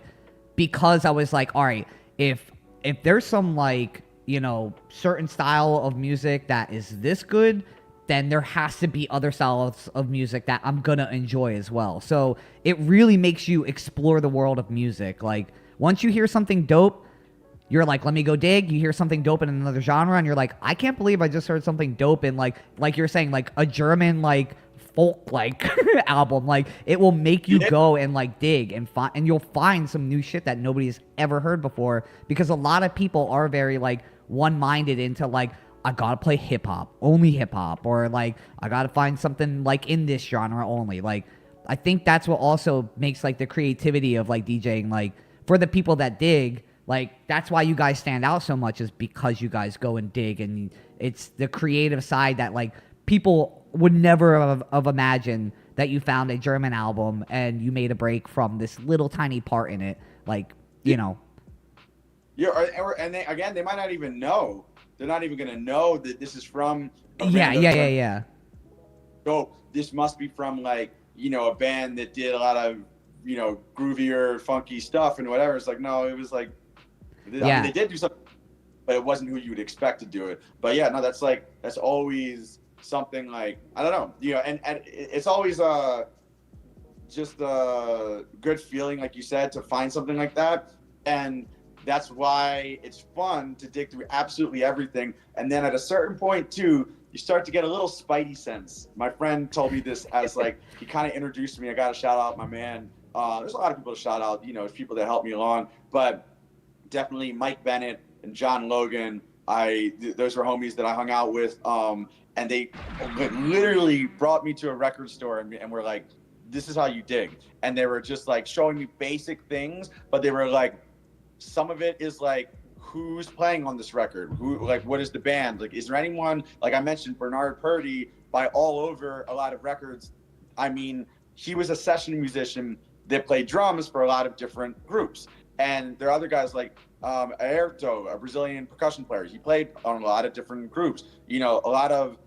because I was like, all right, if there's some like, certain style of music that is this good, then there has to be other styles of music that I'm gonna enjoy as well. So it really makes you explore the world of music. Like once you hear something dope, you're like, let me go dig. You hear something dope in another genre, and you're like, I can't believe I just heard something dope in like you're saying, like a German like folk like album. Like it will make you go and like dig and find, and you'll find some new shit that nobody's ever heard before, because a lot of people are very like one-minded into like, I gotta play hip-hop, only hip-hop, or like I gotta find something like in this genre only. Like I think that's what also makes like the creativity of like DJing, like for the people that dig, like that's why you guys stand out so much, is because you guys go and dig, and it's the creative side that like people would never have imagined that you found a German album and you made a break from this little tiny part in it, like, you know. Yeah, and they might not even know. They're not even gonna know that this is from. Yeah. Oh, this must be from like, you know, a band that did a lot of, you know, groovier, funky stuff and whatever. It's like, no, it was like, I mean, they did do something, but it wasn't who you would expect to do it. But yeah, no, that's always something like, I don't know, you know, and it's always just a good feeling, like you said, to find something like that. And that's why it's fun to dig through absolutely everything. And then at a certain point too, you start to get a little spidey sense. My friend told me this as like, he kind of introduced me. I got to shout out my man. There's a lot of people to shout out, you know, people that helped me along, but definitely Mike Bennett and John Logan. Those were homies that I hung out with. And they literally brought me to a record store and were like, this is how you dig. And they were just like showing me basic things, but they were like, some of it is like, who's playing on this record? Who, like, what is the band? Like, is there anyone, like I mentioned, Bernard Purdy by all over a lot of records. I mean, he was a session musician that played drums for a lot of different groups. And there are other guys like Aerto, a Brazilian percussion player. He played on a lot of different groups. You know, a lot of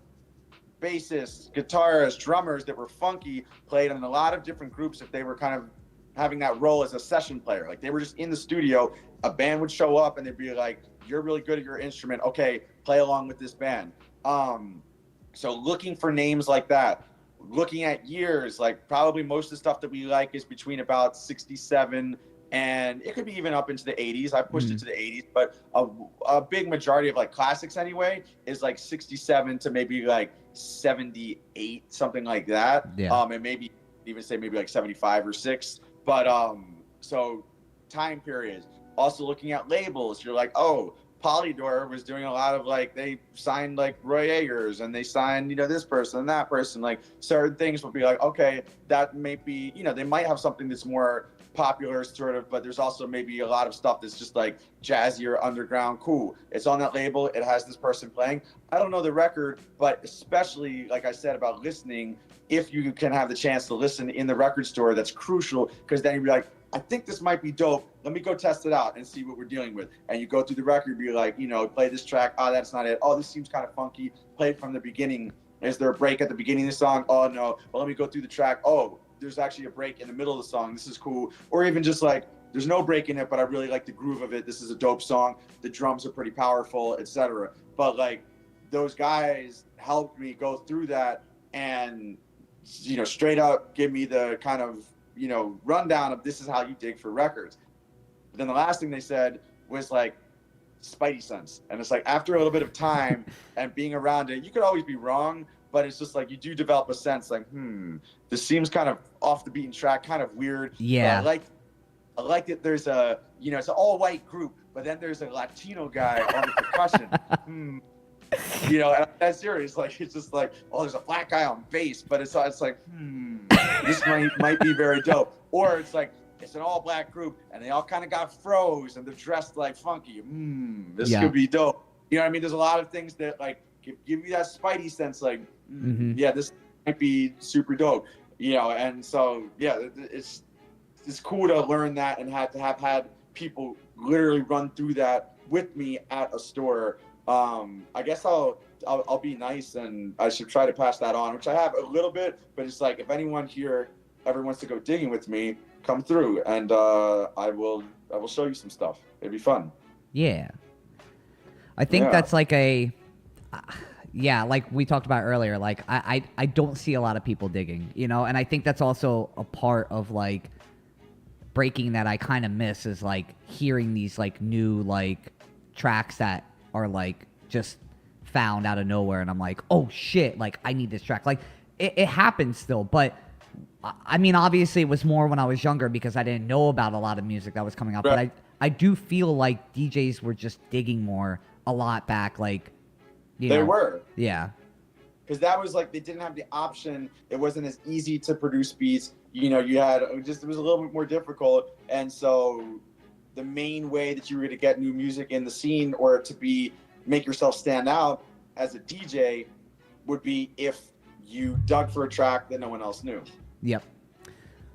bassists, guitarists, drummers that were funky played in a lot of different groups if they were kind of having that role as a session player. Like, they were just in the studio, a band would show up and they'd be like, you're really good at your instrument, okay, play along with this band. So looking for names like that, looking at years, like probably most of the stuff that we like is between about 67 and it could be even up into the 80s. I pushed it to the 80s, but a big majority of like classics anyway is like 67 to maybe like 78, something like that. And maybe even say maybe like 75 or 6. But so time periods. Also looking at labels, you're like, oh, Polydor was doing a lot of like, they signed like Roy Ayers and they signed, you know, this person and that person. Like certain things will be like, okay, that may be, you know, they might have something that's more popular sort of, but there's also maybe a lot of stuff that's just like jazzier, underground, cool. It's on that label. It has this person playing. I don't know the record, but especially like I said about listening, if you can have the chance to listen in the record store, that's crucial, because then you'd be like, I think this might be dope. Let me go test it out and see what we're dealing with. And you go through the record, be like, you know, play this track. Oh, that's not it. Oh, this seems kind of funky. Play it from the beginning. Is there a break at the beginning of the song? Oh, no. Well, let me go through the track. Oh, there's actually a break in the middle of the song. This is cool. Or even just like, there's no break in it, but I really like the groove of it. This is a dope song. The drums are pretty powerful, etc. But like, those guys helped me go through that and, you know, straight up give me the kind of, you know, rundown of this is how you dig for records. But then the last thing they said was like spidey sense. And it's like, after a little bit of time and being around it, you could always be wrong, but it's just like, you do develop a sense like, this seems kind of off the beaten track, kind of weird. Yeah. I like that there's a, you know, it's an all white group, but then there's a Latino guy on the percussion. You know, and that's serious. Like, it's just like, oh, there's a black guy on bass, but it's like, this might be very dope. Or it's like, it's an all black group and they all kind of got froze and they're dressed like funky. This could be dope. You know what I mean? There's a lot of things that like give you that spidey sense, like, yeah, this might be super dope. You know, and so yeah, it's cool to learn that and have had people literally run through that with me at a store. I guess I'll be nice and I should try to pass that on, which I have a little bit, but it's like, if anyone here ever wants to go digging with me, come through and I will show you some stuff. It'd be fun. Yeah. I think that's like like we talked about earlier, like I don't see a lot of people digging, you know, and I think that's also a part of like breaking that I kind of miss, is like hearing these like new like tracks that are like just found out of nowhere and I'm like, oh shit, like I need this track. Like it happens still, but I mean, obviously it was more when I was younger because I didn't know about a lot of music that was coming out. Right. But I do feel like DJs were just digging more a lot back, like, you know. They were. Yeah. Because that was like, they didn't have the option. It wasn't as easy to produce beats. You know, it was a little bit more difficult. And so the main way that you were going to get new music in the scene or to make yourself stand out as a DJ would be if you dug for a track that no one else knew. Yep.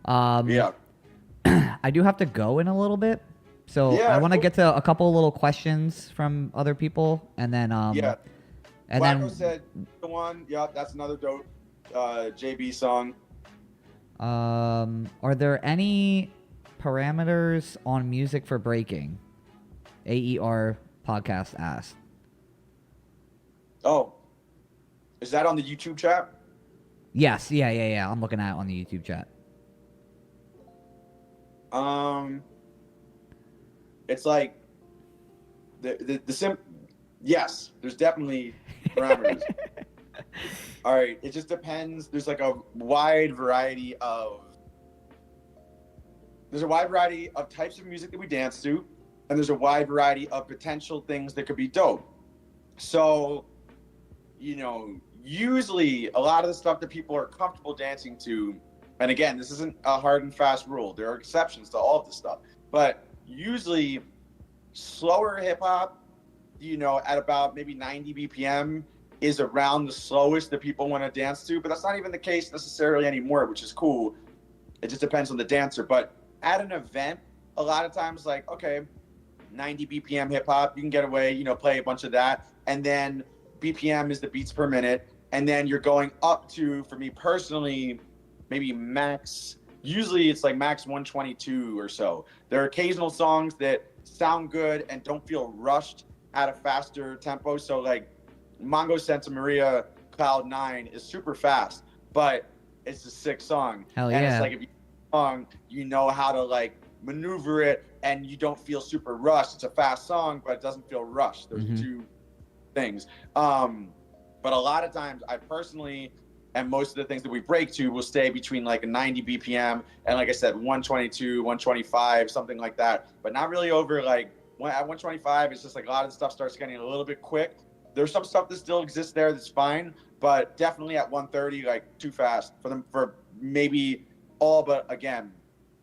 Yeah. I do have to go in a little bit, so Yeah, I want to cool. get to a couple little questions from other people, and then Yeah. and Wacko then said the one. Yeah, that's another dope JB song. are there any parameters on music for breaking? AER podcast asked. Oh, is that on the YouTube chat? Yes, yeah. I'm looking at it on the YouTube chat. It's like the yes, there's definitely parameters. All right, it just depends. There's like a wide variety of types of music that we dance to, and there's a wide variety of potential things that could be dope. So, usually a lot of the stuff that people are comfortable dancing to, and again, this isn't a hard and fast rule. There are exceptions to all of this stuff, but usually slower hip hop, at about maybe 90 BPM is around the slowest that people want to dance to, but that's not even the case necessarily anymore, which is cool. It just depends on the dancer. But at an event, a lot of times, like, okay, 90 BPM hip hop, you can get away, play a bunch of that. And then BPM is the beats per minute. And then you're going up to, for me personally, maybe max, usually it's like max 122 or so. There are occasional songs that sound good and don't feel rushed at a faster tempo. So like Mongo Santa Maria Cloud 9 is super fast, but it's a sick song. Hell and yeah. It's like if you song, you know how to like maneuver it and you don't feel super rushed. It's a fast song, but it doesn't feel rushed. Those are two things. But a lot of times I personally, and most of the things that we break to will stay between like a 90 BPM and like I said, 122, 125, something like that, but not really over like at 125. It's just like a lot of the stuff starts getting a little bit quick. There's some stuff that still exists there that's fine, but definitely at 130, like too fast for maybe all but, again,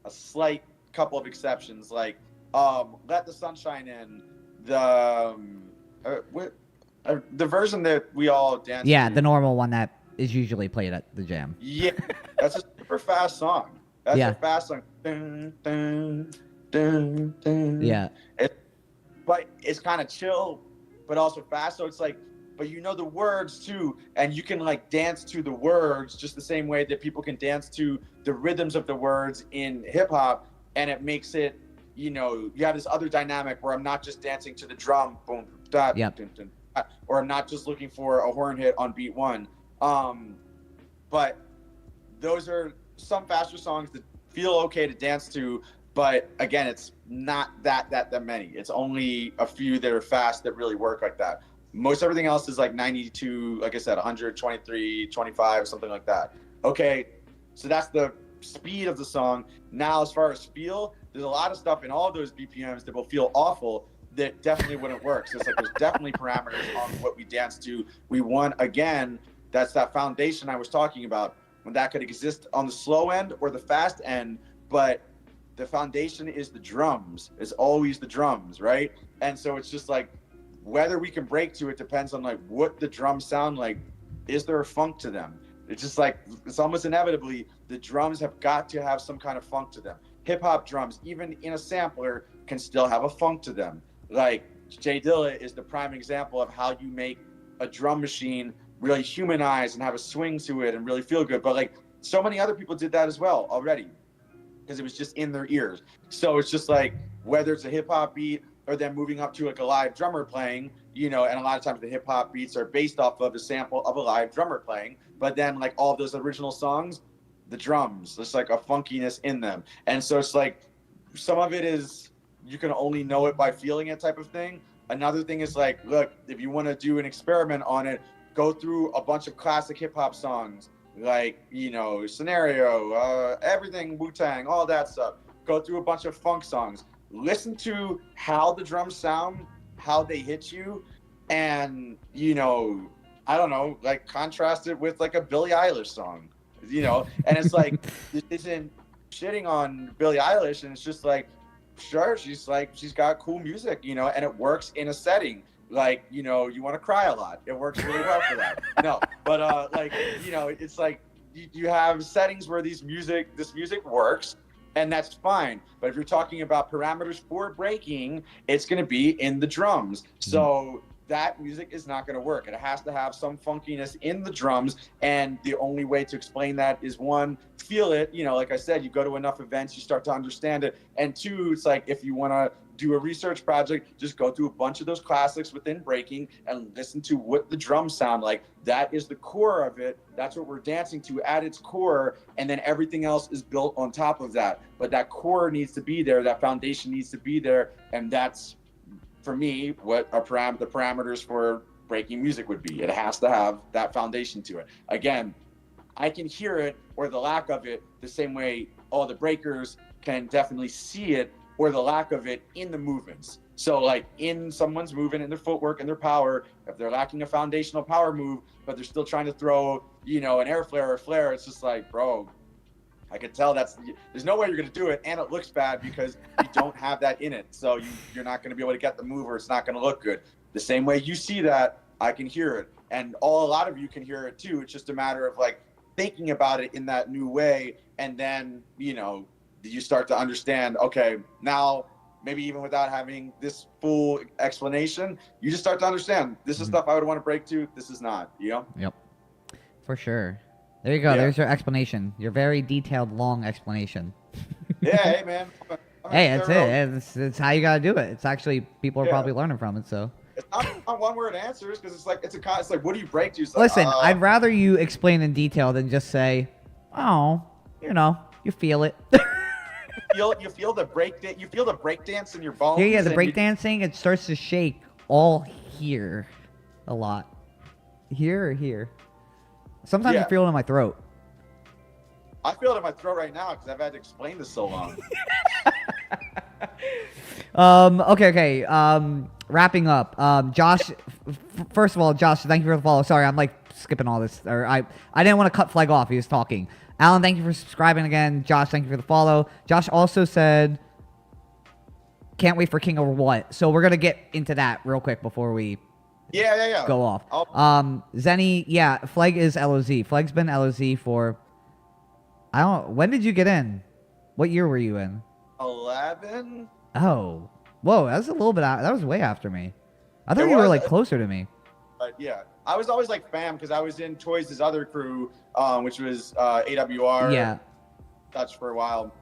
a slight couple of exceptions, like Let the Sunshine In, the version that we all dance to. The normal one that is usually played at the jam. Yeah, that's a super fast song. That's a fast song. Dun, dun, dun, dun. Yeah. But it's kind of chill, but also fast. So it's like, but you know the words too, and you can like dance to the words just the same way that people can dance to the rhythms of the words in hip hop, and it makes it, you have this other dynamic where I'm not just dancing to the drum, boom, da, dun, dun, or I'm not just looking for a horn hit on beat one. But those are some faster songs that feel okay to dance to, but again, it's not that many. It's only a few that are fast that really work like that. Most everything else is like 92, like I said, 123, 25, something like that. Okay, so that's the speed of the song. Now, as far as feel, there's a lot of stuff in all of those BPMs that will feel awful that definitely wouldn't work. So it's like there's definitely parameters on what we dance to. We want, again, that's that foundation I was talking about, when that could exist on the slow end or the fast end, but the foundation is the drums. It's always the drums, right? And so it's just like, whether we can break to it depends on like what the drums sound like. Is there a funk to them? It's just like, it's almost inevitably, the drums have got to have some kind of funk to them. Hip hop drums, even in a sampler, can still have a funk to them. Like Jay Dilla is the prime example of how you make a drum machine really humanize and have a swing to it and really feel good. But like so many other people did that as well already, because it was just in their ears. So it's just like, whether it's a hip hop beat or then moving up to like a live drummer playing, and a lot of times the hip hop beats are based off of a sample of a live drummer playing, but then like all of those original songs, the drums, there's like a funkiness in them. And so it's like, some of it is, you can only know it by feeling it type of thing. Another thing is like, look, if you want to do an experiment on it, go through a bunch of classic hip hop songs, like, Scenario, everything, Wu-Tang, all that stuff. Go through a bunch of funk songs. Listen to how the drums sound, how they hit you, and, I don't know, like contrast it with like a Billie Eilish song, and it's like, this isn't shitting on Billie Eilish, and it's just like, sure, she's got cool music, and it works in a setting. Like, you want to cry a lot. It works really well for that. No, but it's like, you have settings where this music works, and that's fine. But if you're talking about parameters for breaking, it's going to be in the drums. So that music is not going to work. It has to have some funkiness in the drums, and the only way to explain that is, one, feel it. You know, like I said, you go to enough events, you start to understand it. And two, it's like, if you want to do a research project, just go through a bunch of those classics within breaking and listen to what the drums sound like. That is the core of it. That's what we're dancing to at its core, and then everything else is built on top of that. But that core needs to be there, that foundation needs to be there, and that's, for me, what the parameters for breaking music would be. It has to have that foundation to it. Again, I can hear it, or the lack of it, the same way all the breakers can definitely see it, or the lack of it, in the movements. So like in someone's movement, in their footwork and their power, if they're lacking a foundational power move, but they're still trying to throw, you know, an air flare or a flare, it's just like, bro, I could tell there's no way you're going to do it, and it looks bad because you don't have that in it. So you're not going to be able to get the move, or it's not going to look good. The same way you see that, I can hear it, and a lot of you can hear it too. It's just a matter of like thinking about it in that new way, and then, you know, you start to understand, okay, now maybe even without having this full explanation, you just start to understand, this is stuff I would want to break to, this is not, you know? Yep. For sure. There you go. Yeah. There's your explanation. Your very detailed, long explanation. Yeah, hey, man. Hey, that's it. It's how you got to do it. It's actually, people are probably learning from it, so. It's not one-word answers, because it's like, what do you break to? Like, listen, I'd rather you explain in detail than just say, oh, you know, you feel it. You feel the break dance in your bones. Yeah, the break dancing, it starts to shake all here a lot. Here or here. Sometimes I feel it in my throat. I feel it in my throat right now because I've had to explain this so long. Okay. Wrapping up. Josh, first of all, Josh, thank you for the follow. Sorry, I'm like skipping all this. Or I didn't want to cut Fleg off. He was talking. Alan, thank you for subscribing again. Josh, thank you for the follow. Josh also said, can't wait for King of what? So we're going to get into that real quick before we go off. Zenny, Fleg is LOZ. Fleg's been LOZ for, when did you get in? What year were you in? 11. Oh. Whoa, that was a little bit, that was way after me. I thought you were like closer to me. But yeah, I was always like fam because I was in Toys' other crew, which was AWR. Yeah. Touch for a while,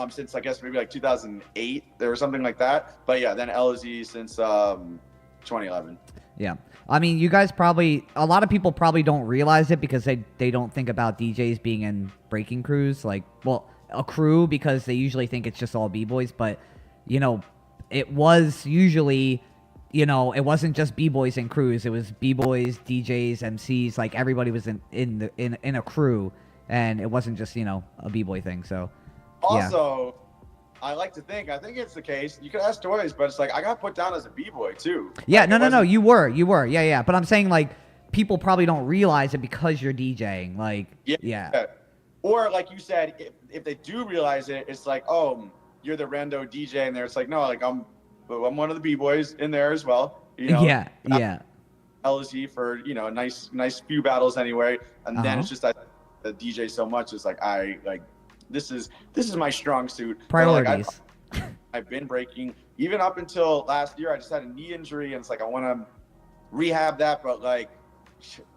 since I guess maybe like 2008 or something like that. But yeah, then LOZ since 2011. Yeah. I mean, you guys a lot of people probably don't realize it because they don't think about DJs being in breaking crews. Like, well, a crew, because they usually think it's just all B-boys. But, you know, it was usually, you know, it wasn't just B-boys and crews. It was B-boys, DJs, MCs. Like, everybody was in a crew. And it wasn't just, you know, a B-boy thing. So, also, I like to think, I think it's the case. You can ask Toys, but it's like, I got put down as a B-boy too. Yeah, like, no. You were. Yeah. But I'm saying, like, people probably don't realize it because you're DJing. Like, yeah. Or like you said, if they do realize it, it's like, oh, you're the rando DJ in there. It's like, no, like I'm one of the B-boys in there as well. You know? Yeah. LZ for, you know, nice few battles anyway. And then it's just the DJ so much. It's like, this is my strong suit. Priorities. Like, I've been breaking even up until last year. I just had a knee injury, and it's like I want to rehab that. But like,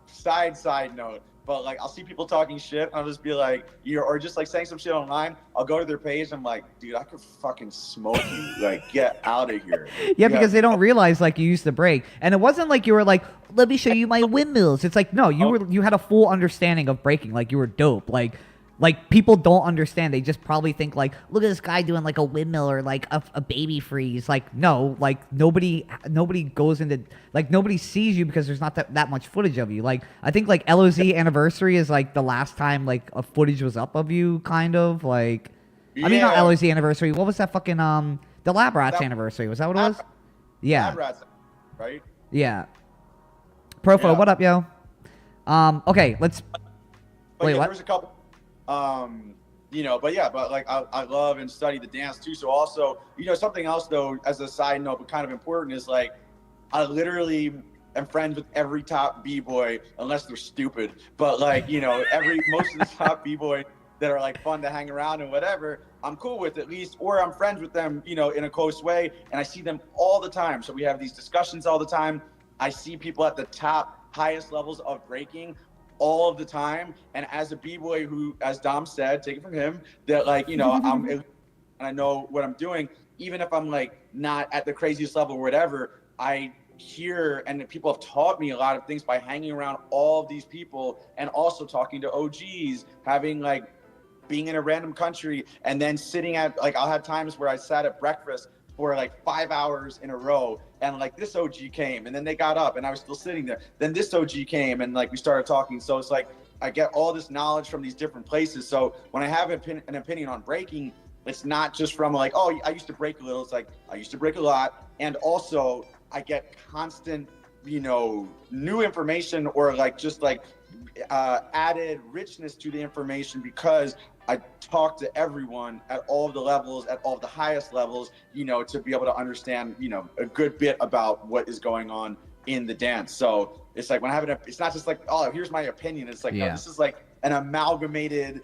side note. But like, I'll see people talking shit. I'll just be like, or just like saying some shit online. I'll go to their page. And I'm like, dude, I could fucking smoke you. Like, get out of here. Yeah, because they don't realize like you used to break, and it wasn't like you were like, let me show you my windmills. It's like, no, you had a full understanding of breaking. Like, you were dope. Like, people don't understand. They just probably think, like, look at this guy doing, like, a windmill or, like, a baby freeze. Like, no. Like, nobody goes into... Like, nobody sees you because there's not that much footage of you. Like, I think, like, LOZ Anniversary is, like, the last time, like, a footage was up of you, kind of. Like... Yeah. I mean, not LOZ Anniversary. What was that fucking... The Lab Rats Anniversary. Was that what it was? Yeah. Lab Rats, right? Yeah. Profo, what up, yo? Okay, let's... Wait, what? There was a couple... you know, but like I love and study the dance too. So also, you know, something else though, as a side note, but kind of important, is like I literally am friends with every top b-boy unless they're stupid. But like, you know, most of the top b-boys that are like fun to hang around and whatever, I'm cool with at least, or I'm friends with them, you know, in a close way. And I see them all the time. So we have these discussions all the time. I see people at the top, highest levels of breaking all of the time. And as a b-boy who, as Dom said, take it from him, that like, you know, and I know what I'm doing, even if I'm like not at the craziest level or whatever, I hear and people have taught me a lot of things by hanging around all of these people and also talking to OGs, having like being in a random country and then sitting at like, I'll have times where I sat at breakfast for like 5 hours in a row and like this OG came and then they got up and I was still sitting there. Then this OG came and like we started talking. So it's like I get all this knowledge from these different places. So when I have an opinion on breaking, it's not just from like, oh, I used to break a little. It's like I used to break a lot. And also I get constant, you know, new information or like just like added richness to the information because I talk to everyone at all of the levels, at all of the highest levels, you know, to be able to understand, you know, a good bit about what is going on in the dance. So it's like when I have it's not just like, oh, here's my opinion. It's like, no, this is like an amalgamated,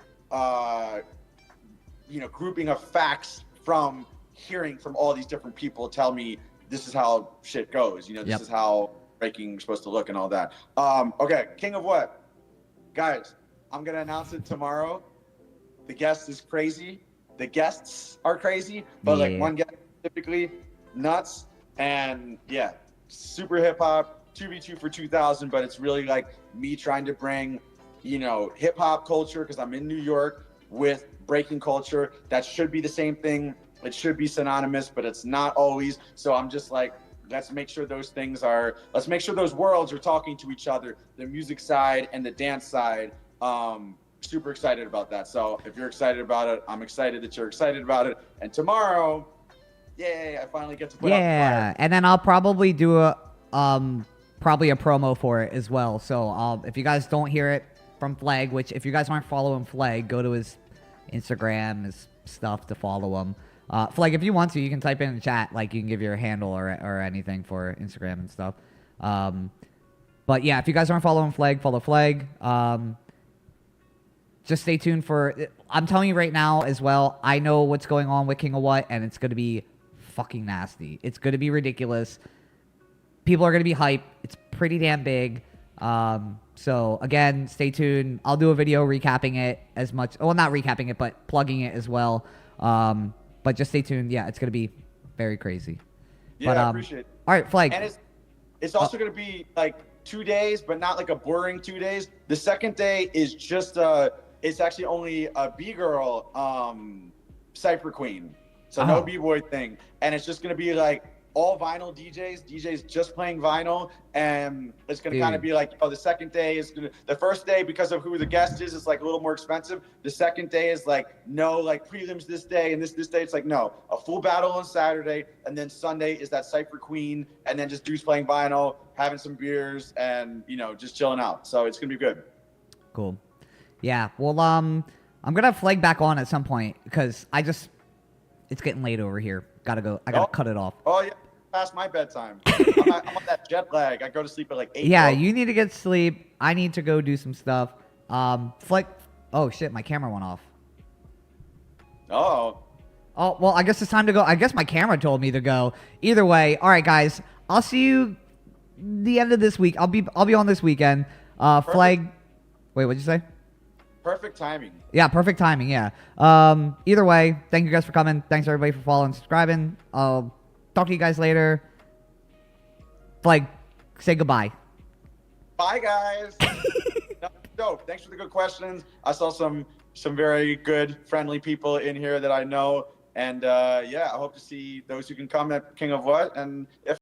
you know, grouping of facts from hearing from all these different people tell me this is how shit goes. You know, this is how breaking is supposed to look and all that. Okay, King of what? Guys, I'm going to announce it tomorrow. The guest is crazy. The guests are crazy, but like one guest typically nuts. And yeah, super hip hop, 2v2 for 2000, but it's really like me trying to bring, you know, hip hop culture because I'm in New York with breaking culture. That should be the same thing. It should be synonymous, but it's not always. So I'm just like, let's make sure those worlds are talking to each other, the music side and the dance side. Super excited about that. So if you're excited about it, I'm excited that you're excited about it. And tomorrow, yay, I finally get to put out the fire. And then I'll probably do a promo for it as well. So if you guys don't hear it from FLEG, which if you guys aren't following FLEG, go to his Instagram, his stuff to follow him. FLEG, if you want to, you can type in the chat, like you can give your handle or anything for Instagram and stuff. But yeah, if you guys aren't following FLEG, follow FLEG. Just stay tuned for, I'm telling you right now as well, I know what's going on with King of What, and it's going to be fucking nasty. It's going to be ridiculous. People are going to be hyped. It's pretty damn big. So again, stay tuned. I'll do a video recapping it as much, well, not recapping it, but plugging it as well. But just stay tuned. Yeah, it's going to be very crazy. Yeah, but, I appreciate it. All right, FLEG. And it's also going to be like 2 days, but not like a boring 2 days. The second day is just it's actually only a B-girl cypher queen. So no B-boy thing. And it's just going to be like all vinyl DJs just playing vinyl. And it's going to kind of be like, the second day is going to, the first day, because of who the guest is, it's like a little more expensive. The second day is like, no, like prelims this day and this day. It's like, no, a full battle on Saturday. And then Sunday is that cypher queen. And then just dudes playing vinyl, having some beers and, you know, just chilling out. So it's going to be good. Cool. Yeah, well, I'm going to have FLEG back on at some point because it's getting late over here. Gotta go. I gotta cut it off. Oh, yeah. Past my bedtime. I'm on that jet lag. I go to sleep at like 8. Yeah, you need to get sleep. I need to go do some stuff. FLEG. Oh, shit. My camera went off. Oh, well, I guess it's time to go. I guess my camera told me to go. Either way. All right, guys. I'll see you the end of this week. I'll be on this weekend. FLEG. Wait, what'd you say? Perfect timing. Yeah, perfect timing, yeah. Either way, thank you guys for coming. Thanks everybody for following and subscribing. I'll talk to you guys later. FLEG, say goodbye. Bye, guys. Dope. Thanks for the good questions. I saw some very good, friendly people in here that I know. And yeah, I hope to see those who can come at King of What. And if